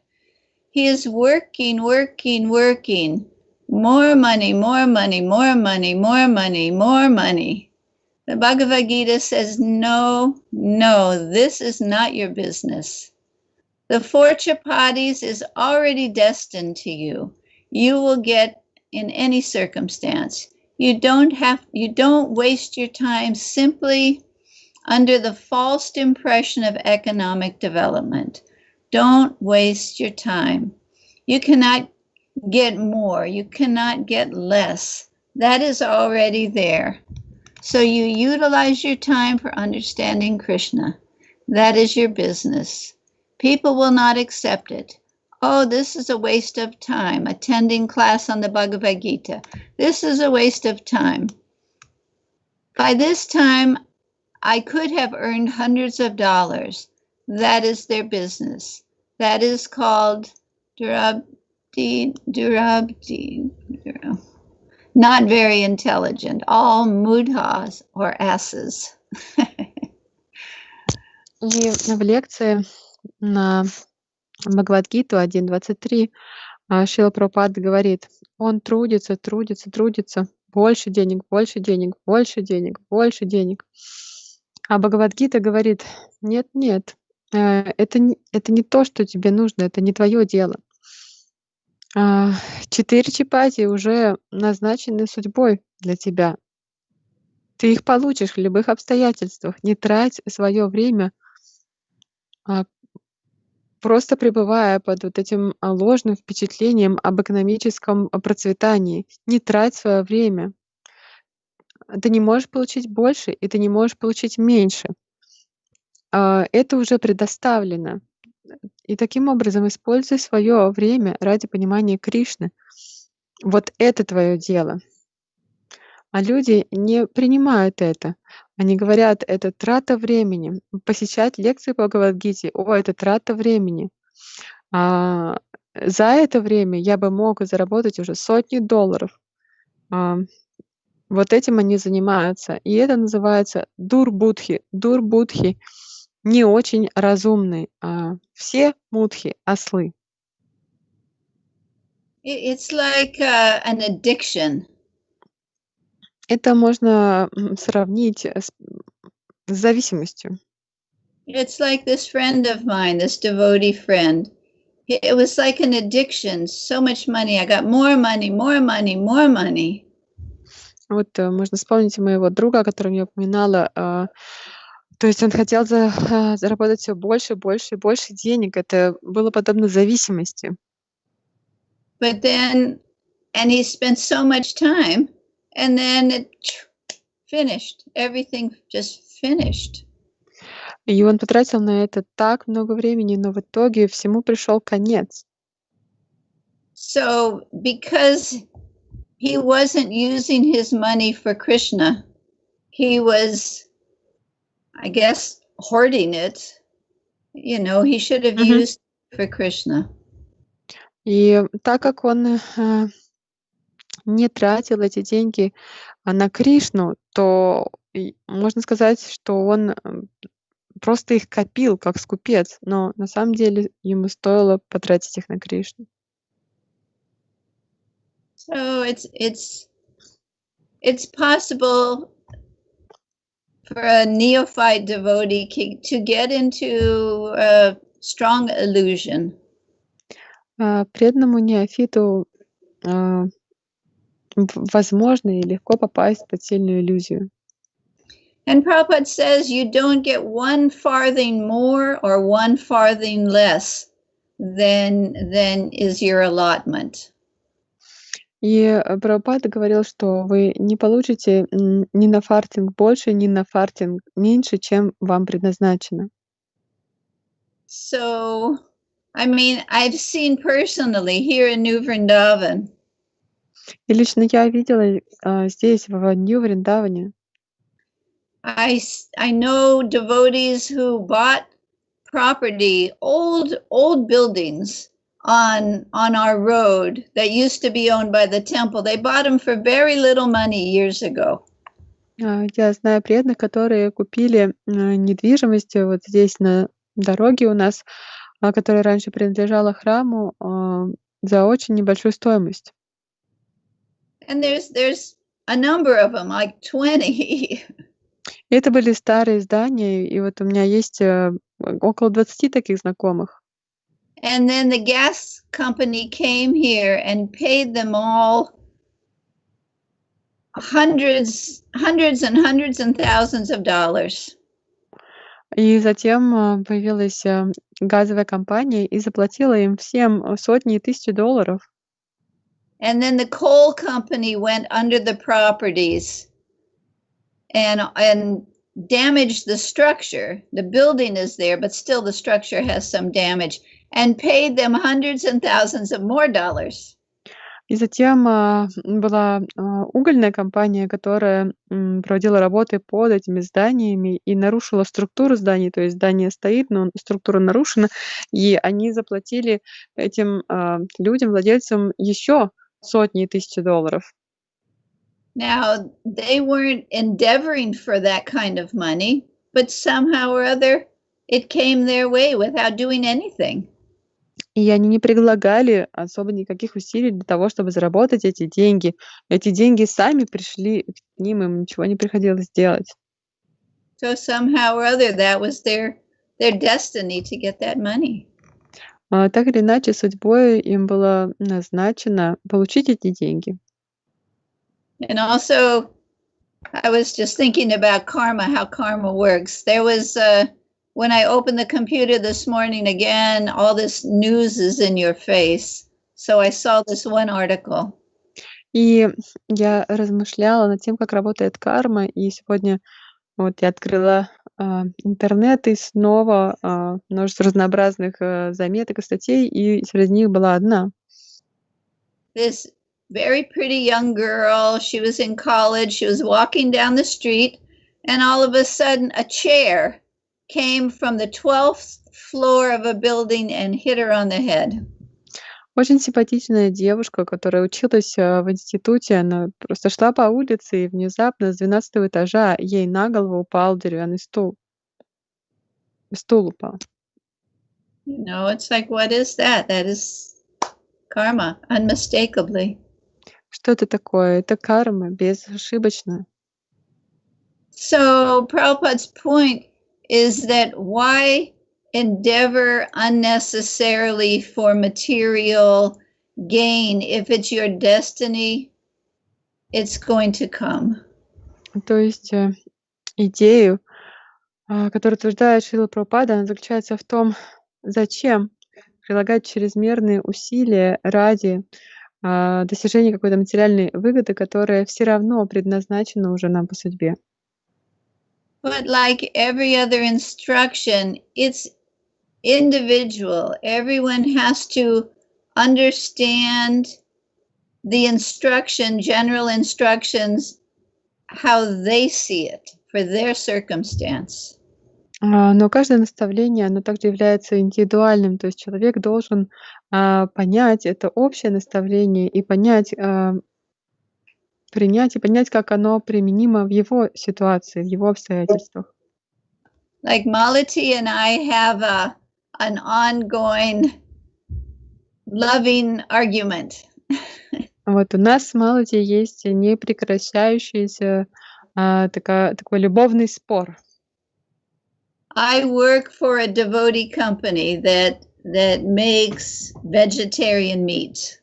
he is working, working, working. More money, more money, more money, more money, more money. The Bhagavad Gita says, no, no, this is not your business. The 4 chapatis is already destined to you. You will get in any circumstance. You don't waste your time simply under the false impression of economic development. Don't waste your time. You cannot get more. You cannot get less. That is already there. So you utilize your time for understanding Krishna. That is your business. People will not accept it. Oh, this is a waste of time, attending class on the Bhagavad Gita. This is a waste of time. By this time, I could have earned hundreds of dollars. That is their business. That is called durabdi, not very intelligent, all mudhas or asses.
И в лекции на Бхагавад-гиту 1.23 Шрила Прабхупада говорит: он трудится, трудится, трудится, больше денег, больше денег, больше денег, больше денег. А Бхагавад-гита говорит: нет, нет, это не то, что тебе нужно, это не твое дело. 4 чапати уже назначены судьбой для тебя. Ты их получишь в любых обстоятельствах. Не трать свое время, просто пребывая под вот этим ложным впечатлением об экономическом процветании. Не трать свое время. Ты не можешь получить больше, и ты не можешь получить меньше. Это уже предоставлено. И таким образом используй свое время ради понимания Кришны. Вот это твое дело. А люди не принимают это. Они говорят: это трата времени. Посещать лекции по Бхагавад-гите — это трата времени. За это время я бы мог заработать уже сотни долларов. Вот этим они занимаются. И это называется дурбудхи. Дурбудхи — не очень разумный. Все мудхи — ослы.
It's like an addiction.
Это можно сравнить с зависимостью.
It's like this friend of mine, this devotee friend. It was like an addiction. So much money. I got more money, more money, more money.
Вот можно вспомнить моего друга, о котором я упоминала. То есть он хотел заработать все больше, больше и больше денег. Это было подобно зависимости.
But then, and he spent so much time, and then it finished. Everything just finished.
И он потратил на это так много времени, но в итоге всему пришел конец.
So, because he wasn't using his money for Krishna, he was, I guess, hoarding it. You know, he should have used it for Krishna.
И так как он не тратил эти деньги на Кришну, то можно сказать, что он просто их копил, как скупец, но на самом деле ему стоило потратить их на Кришну.
So it's possible for a neophyte devotee to get into a strong illusion.
Преданному неофиту возможно и легко попасть под сильную иллюзию.
And Prabhupada says you don't get 1 farthing more or 1 farthing less then is your allotment.
И Прабхупада говорил, что вы не получите ни на фартинг больше, ни на фартинг меньше, чем вам предназначено.
So, I mean, I've seen personally here in New Vrindavan,
И лично я видела здесь, в Нью-Вриндаване,
I know devotees who bought property, old buildings on our road that used to be owned by the temple. They bought them for very little money years ago.
я знаю преданных, которые купили недвижимость вот здесь на дороге у нас, которая раньше принадлежала храму, за очень небольшую стоимость.
And there's a number of them, like 20.
И это были старые здания, и вот у меня есть около 20 таких знакомых.
And then the gas company came here and paid them all hundreds and thousands of dollars.
И затем появилась газовая компания и заплатила им всем сотни и тысячи долларов.
And then the coal company went under the properties and damaged the structure. The building is there, but still the structure has some damage, and paid them hundreds and thousands of more dollars.
И затем была угольная компания, которая проводила работы под этими зданиями и нарушила структуру зданий. То есть здание стоит, но структура нарушена, и они заплатили этим людям, владельцам, еще сотни и тысячи долларов.
Now, they weren't endeavoring for that kind of money, but somehow or other, it came their way without doing anything.
И они не предлагали особо никаких усилий для того, чтобы заработать эти деньги. Эти деньги сами пришли к ним, им ничего не приходилось делать.
So somehow or other, that was their destiny to get that money.
Так или иначе, судьбой им было назначено получить эти деньги.
And also, I was just thinking about karma, how karma works. There was, when I opened the computer this morning again, all this news is in your face. So I saw this one article.
И я размышляла над тем, как работает карма, и сегодня вот я открыла интернет, и снова множество разнообразных заметок и статей, и среди них была одна.
This very pretty young girl, she was in college, she was walking down the street, and all of a sudden a chair came from the 12th floor of a building and hit her on the head.
Очень симпатичная девушка, которая училась в институте, она просто шла по улице, и внезапно с 12-го этажа ей на голову упал деревянный стул. Стул упал.
You know, it's like, what is that? That is karma, unmistakably.
Что это такое? Это карма, безошибочно.
So Prabhupada's point is that why endeavor unnecessarily for material gain if it's your destiny, it's going to come.
То есть идею, которую утверждает Шрила Прабхупада, она заключается в том, зачем прилагать чрезмерные усилия ради достижения какой-то материальной выгоды, которая все равно предназначена уже нам по судьбе.
But like every other instruction, it's individual. Everyone has to understand the instruction, general instructions, how they see it for their circumstance.
Но каждое наставление, оно также является индивидуальным, то есть человек должен понять это общее наставление и принять и понять, как оно применимо в его ситуации, в его обстоятельствах.
Like Malati and I have an ongoing loving argument.
Вот у нас с Малати есть непрекращающийся такой любовный спор.
I work for a devotee company that makes vegetarian meat.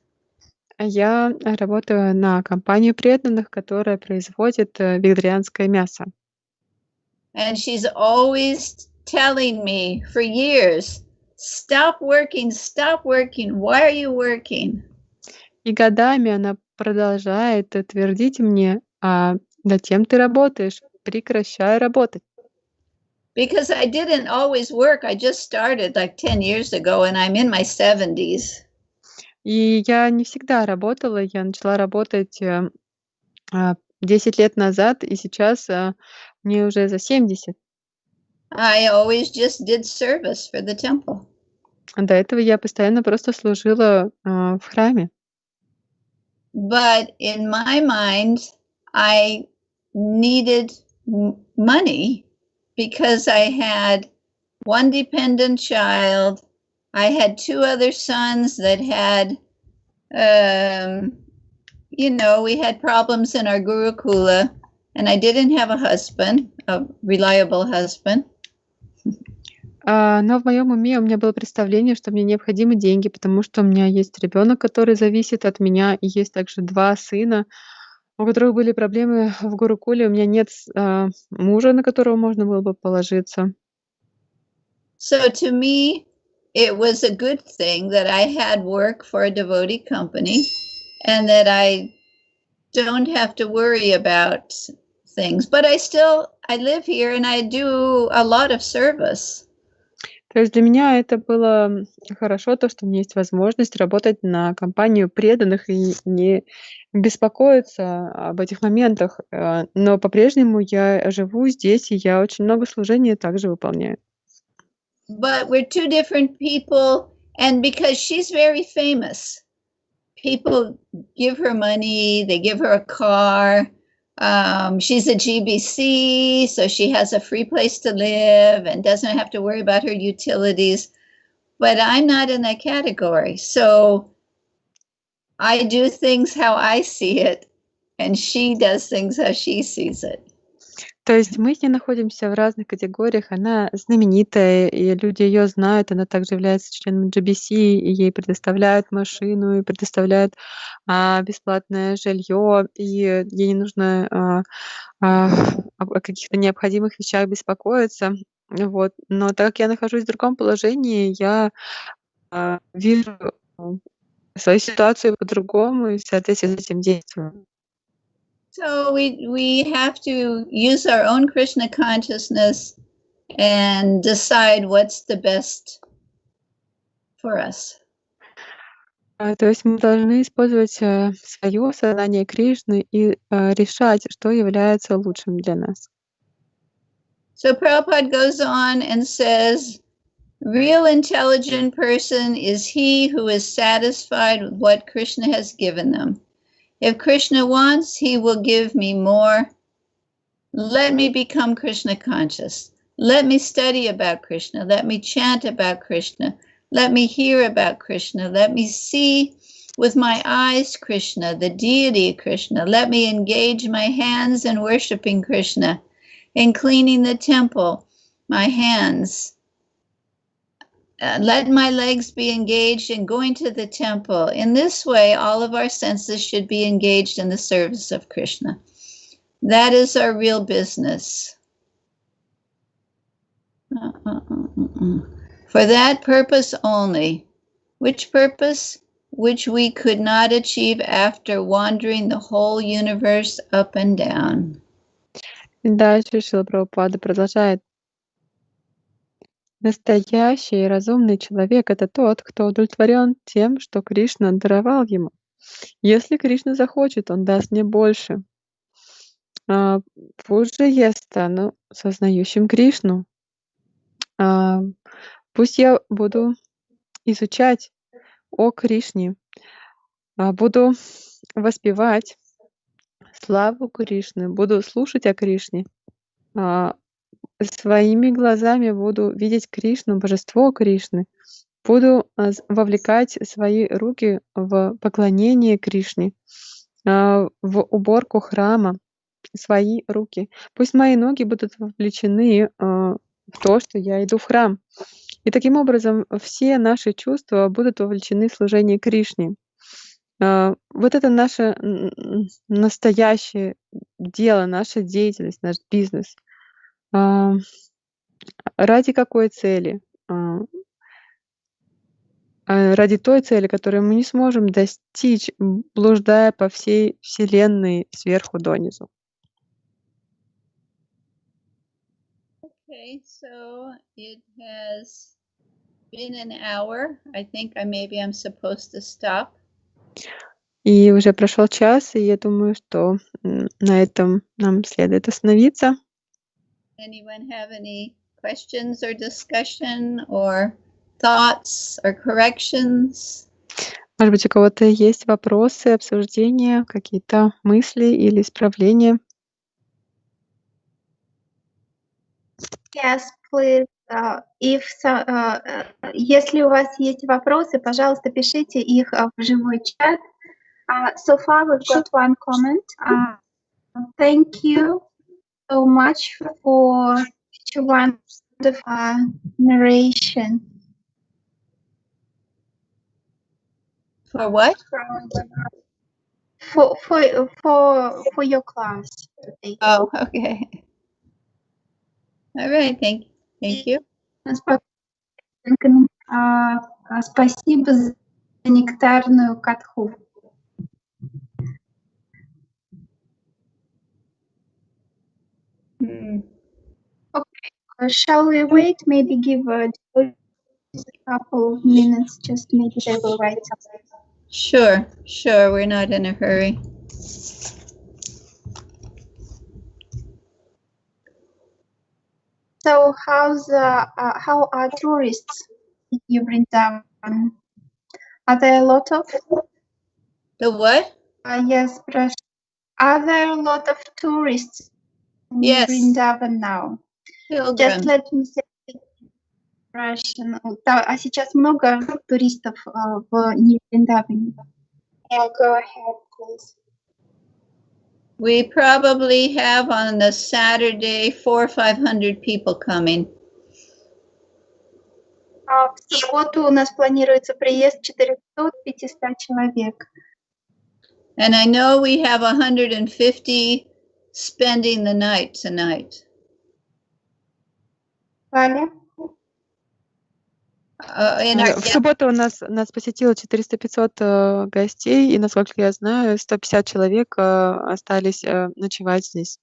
Я работаю на компанию преданных, которая производит вегетарианское мясо.
And she's always telling me for years, stop working, why are you working?
И годами она продолжает твердить мне: «Затем ты работаешь, прекращай работать».
Because I didn't always work. I just started like 10 years ago and I'm in my 70s.
И я не всегда работала, я начала работать 10 лет назад, и сейчас мне уже за 70.
I always just did service for the temple.
До этого я постоянно просто служила в храме.
But in my mind, I needed money because I had one dependent child. I had two other sons that had, we had problems in our Gurukula, and I didn't have a husband, a reliable husband.
Но в моем уме у меня было представление, что мне необходимы деньги, потому что у меня есть ребенок, который зависит от меня, и есть также 2 сына, у которых были проблемы в Гурукуле. У меня нет мужа, на которого можно было бы положиться.
So to me, it was a good thing that I had work for a devotee company and that I don't have to worry about things. But I live here and I do a lot of service.
То есть для меня это было хорошо, то, что у меня есть возможность работать на компанию преданных и не беспокоиться об этих моментах. Но по-прежнему я живу здесь, и я очень много служения также выполняю.
But we're two different people, and because she's very famous, people give her money, they give her a car. She's a GBC, so she has a free place to live and doesn't have to worry about her utilities. But I'm not in that category. So I do things how I see it, and she does things how she sees it.
То есть мы с ней находимся в разных категориях. Она знаменитая, и люди ее знают. Она также является членом GBC, и ей предоставляют машину, и предоставляют бесплатное жилье, и ей не нужно о каких-то необходимых вещах беспокоиться. Вот. Но так как я нахожусь в другом положении, я вижу свою ситуацию по-другому и в соответствии с этим действую.
So we have to use our own Krishna consciousness and decide what's the best for us.
То есть мы должны использовать свое сознание Кришны и решать, что является лучшим для нас.
So Prabhupada goes on and says, real intelligent person is he who is satisfied with what Krishna has given them. If Krishna wants, he will give me more. Let me become Krishna conscious. Let me study about Krishna. Let me chant about Krishna. Let me hear about Krishna. Let me see with my eyes Krishna, the deity of Krishna. Let me engage my hands in worshiping Krishna, in cleaning the temple, my hands. Let my legs be engaged in going to the temple. In this way, all of our senses should be engaged in the service of Krishna. That is our real business. For that purpose only. Which purpose? Which we could not achieve after wandering the whole universe up and down.
Дальше Шрила Прабхупада продолжает. Настоящий и разумный человек — это тот, кто удовлетворен тем, что Кришна даровал ему. Если Кришна захочет, он даст мне больше. Позже я стану сознающим Кришну. Пусть я буду изучать о Кришне, буду воспевать славу Кришны, буду слушать о Кришне, своими глазами буду видеть Кришну, божество Кришны, буду вовлекать свои руки в поклонение Кришне, в уборку храма, свои руки. Пусть мои ноги будут вовлечены в то, что я иду в храм. И таким образом все наши чувства будут вовлечены в служение Кришне. Вот это наше настоящее дело, наша деятельность, наш бизнес. Ради какой цели? ради той цели, которую мы не сможем достичь, блуждая по всей Вселенной сверху донизу.
Okay, so it has been an hour. I think maybe I'm supposed to stop.
И уже прошел час, и я думаю, что на этом нам следует остановиться.
Anyone have any questions or discussion or thoughts or corrections?
Может быть, у кого-то есть вопросы, обсуждения, какие-то мысли или исправления?
Yes, please. Если у вас есть вопросы, пожалуйста, пишите их в живой чат. So far, we've got one comment. Thank you so much for such a wonderful narration.
For what?
For your class today.
Oh, okay. All right, thank you.
Спасибо за нектарную катху. Okay, shall we wait? Maybe give a couple of minutes, just maybe they will write something.
Sure, we're not in a hurry.
So how are tourists in New Vrindavan? Are there a lot of?
The what?
Yes, are there a lot of tourists in
Yes.
New Vrindavan now?
Pilgrims.
Just let me say Russian. А сейчас много туристов в Нью-Вриндаване. Yeah, go ahead, please.
We probably have on the Saturday 400 or 500 people coming.
В субботу у нас планируется приезд 400-500 человек.
And I know we have 150 spending the night tonight.
Валя?
В субботу нас посетило 400-500 гостей, и, насколько я знаю, 150 человек остались ночевать здесь.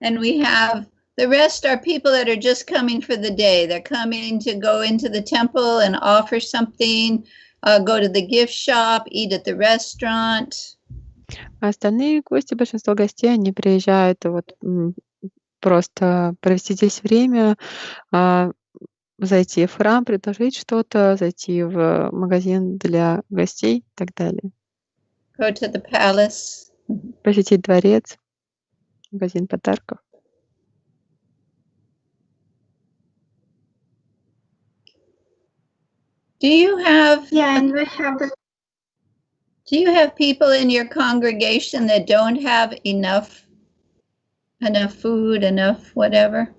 And we have the rest are people that are just coming for the day. They're coming to go into the temple and offer something, go to the gift shop, eat at the restaurant.
А остальные гости, большинство гостей, они приезжают вот просто провести здесь время, зайти в храм, предложить что-то, зайти в магазин для гостей и так далее.
Go to the palace.
Посетить дворец, магазин подарков.
Do you have
and we have
Do you have people in your congregation that don't have enough food, enough whatever?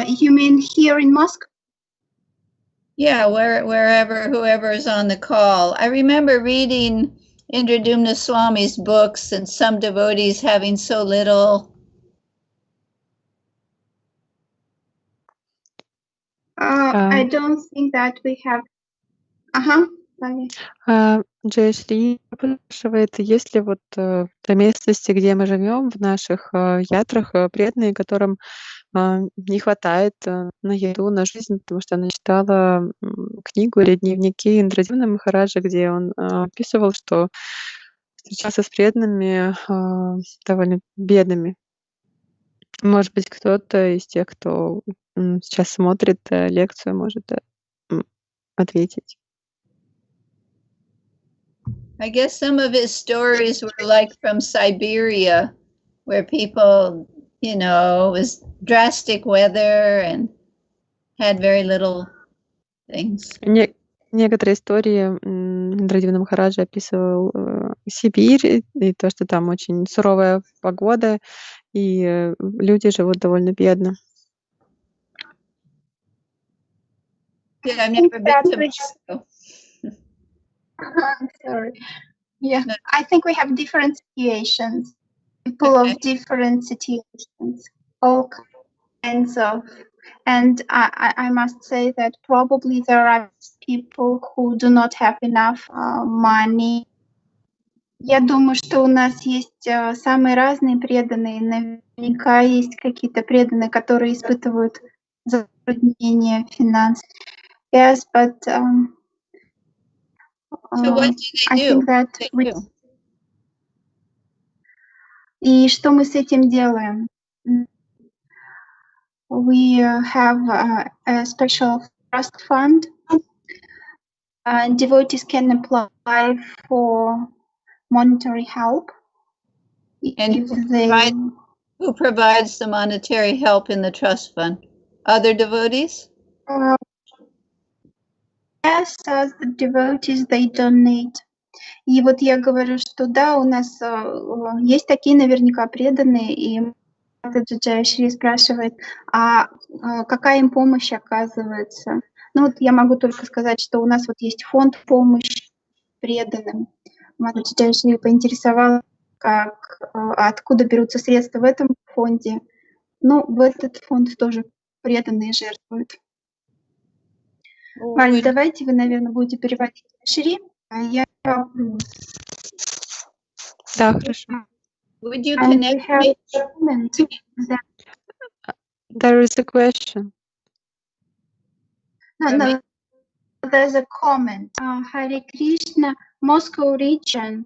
You mean here in Moscow?
Yeah, whoever is on the call. I remember reading Indradumna Swami's books and some devotees having so little.
I don't think that we have.
Джаяшри спрашивает, есть ли вот в той местности, где мы живем, в наших ятрах, преданные, которым не хватает на еду, на жизнь, потому что она читала книгу или дневники Индрадумны Махараджа, где он описывал, что встречался с преданными довольно бедными. Может быть, кто-то из тех, кто сейчас смотрит лекцию, может ответить.
I guess some of his stories were like from Siberia, where people, it was drastic weather and had very little things.
Некоторые истории Индрадумна Махараджа описывал Сибирь, и то, что там очень суровая погода, и люди живут довольно бедно.
Yeah, I've never been to Moscow.
I'm sorry. Yeah, I think we have different situations, people of different situations. all kinds of, and I must say that probably there are people who do not have enough money. Я думаю, что у нас есть самые разные преданные. Наверняка есть какие-то преданные, которые испытывают затруднения финансов. Yes, but
So what do
I
they
think
do?
that
They do.
И что мы с этим делаем? We have a special trust fund. Devotees can apply for monetary help.
And who provides the monetary help in the trust fund? Other devotees?
Yes, as the devotees, they donate. И вот я говорю, что да, у нас есть такие наверняка преданные, и Джаяшри спрашивает, а какая им помощь оказывается? Ну вот я могу только сказать, что у нас вот есть фонд помощи преданным. Джаяшри поинтересовалась, откуда берутся средства в этом фонде. Ну, в этот фонд тоже преданные жертвуют. Валь, давайте вы, наверное, будете переводить Шри, а я...
Да, хорошо.
Would you connect me?
There is a question.
No, there's a comment. Hare Krishna, Moscow region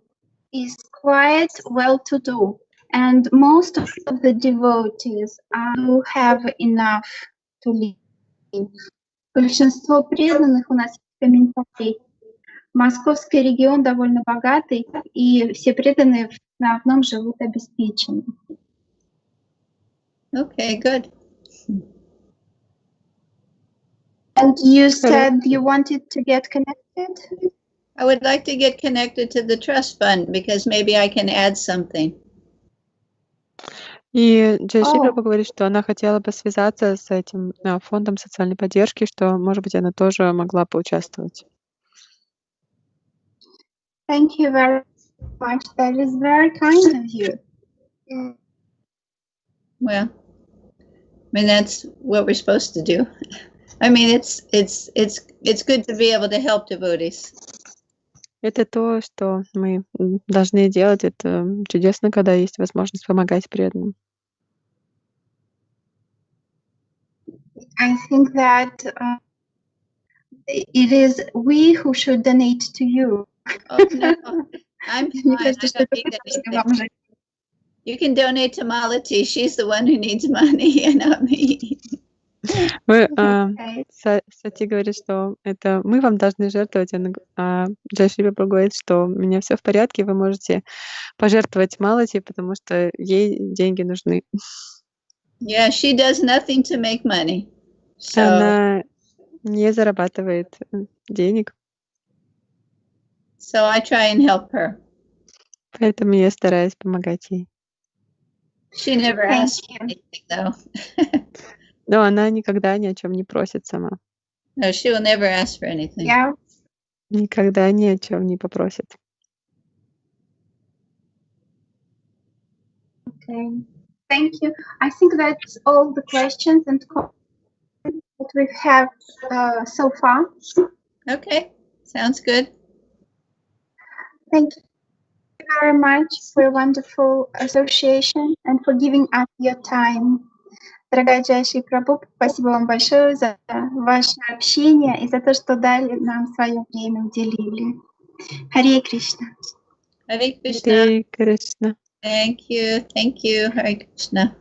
is quite well-to-do, and most of the devotees do have enough to live. Большинство преданных у нас в комментарии. Московский регион довольно богатый, и все преданные в основном живут обеспеченно.
Okay, good.
And you said you wanted to get connected?
I would like to get connected to the trust fund because maybe I can add something.
И Джаяшри Прабхупада говорит, что она хотела бы связаться с этим фондом социальной поддержки, что, может быть, она тоже могла поучаствовать.
Thank you very much. That is very kind of you.
Well, I mean that's what we're supposed to do. I mean it's good to be able to help devotees.
Это то, что мы должны делать. Это чудесно, когда есть возможность помогать преданным.
I think that it is we who should donate to you.
Oh, no, I'm fine. I don't need anything. You can donate to Malati. She's the one who needs money, and not me.
Сати говорит, что это мы вам должны жертвовать, а Джаяшри Прабхупада говорит, что у меня все в порядке, вы можете пожертвовать Малати, потому что ей деньги нужны.
Yeah, she does nothing to make money. So
Она не зарабатывает денег.
So I try and help her.
Поэтому я стараюсь помогать ей.
She never asks for anything, though.
Но она никогда ни о чем не просит сама.
No, she will never ask for anything.
Yeah.
Никогда ни о чем не попросит.
Okay. Thank you. I think that's all the questions and comments that we have so far.
Okay, sounds good.
Thank you very much for your wonderful association and for giving us your time. Дорогая Джаяшри Прабху, спасибо вам большое за ваше общение и за то, что дали нам свое время, уделили. Харе Кришна.
Hare Krishna.
Харе Кришна.
Thank you, Hare Krishna.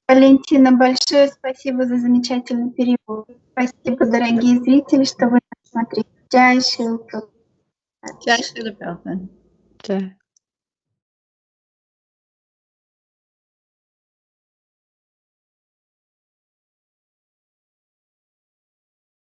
Валентина, большое спасибо за замечательный перевод. Спасибо, дорогие зрители, что вы нас смотрели. Джай Шрила Прабхупады.
Jai Shri Prabhupada.
Джай.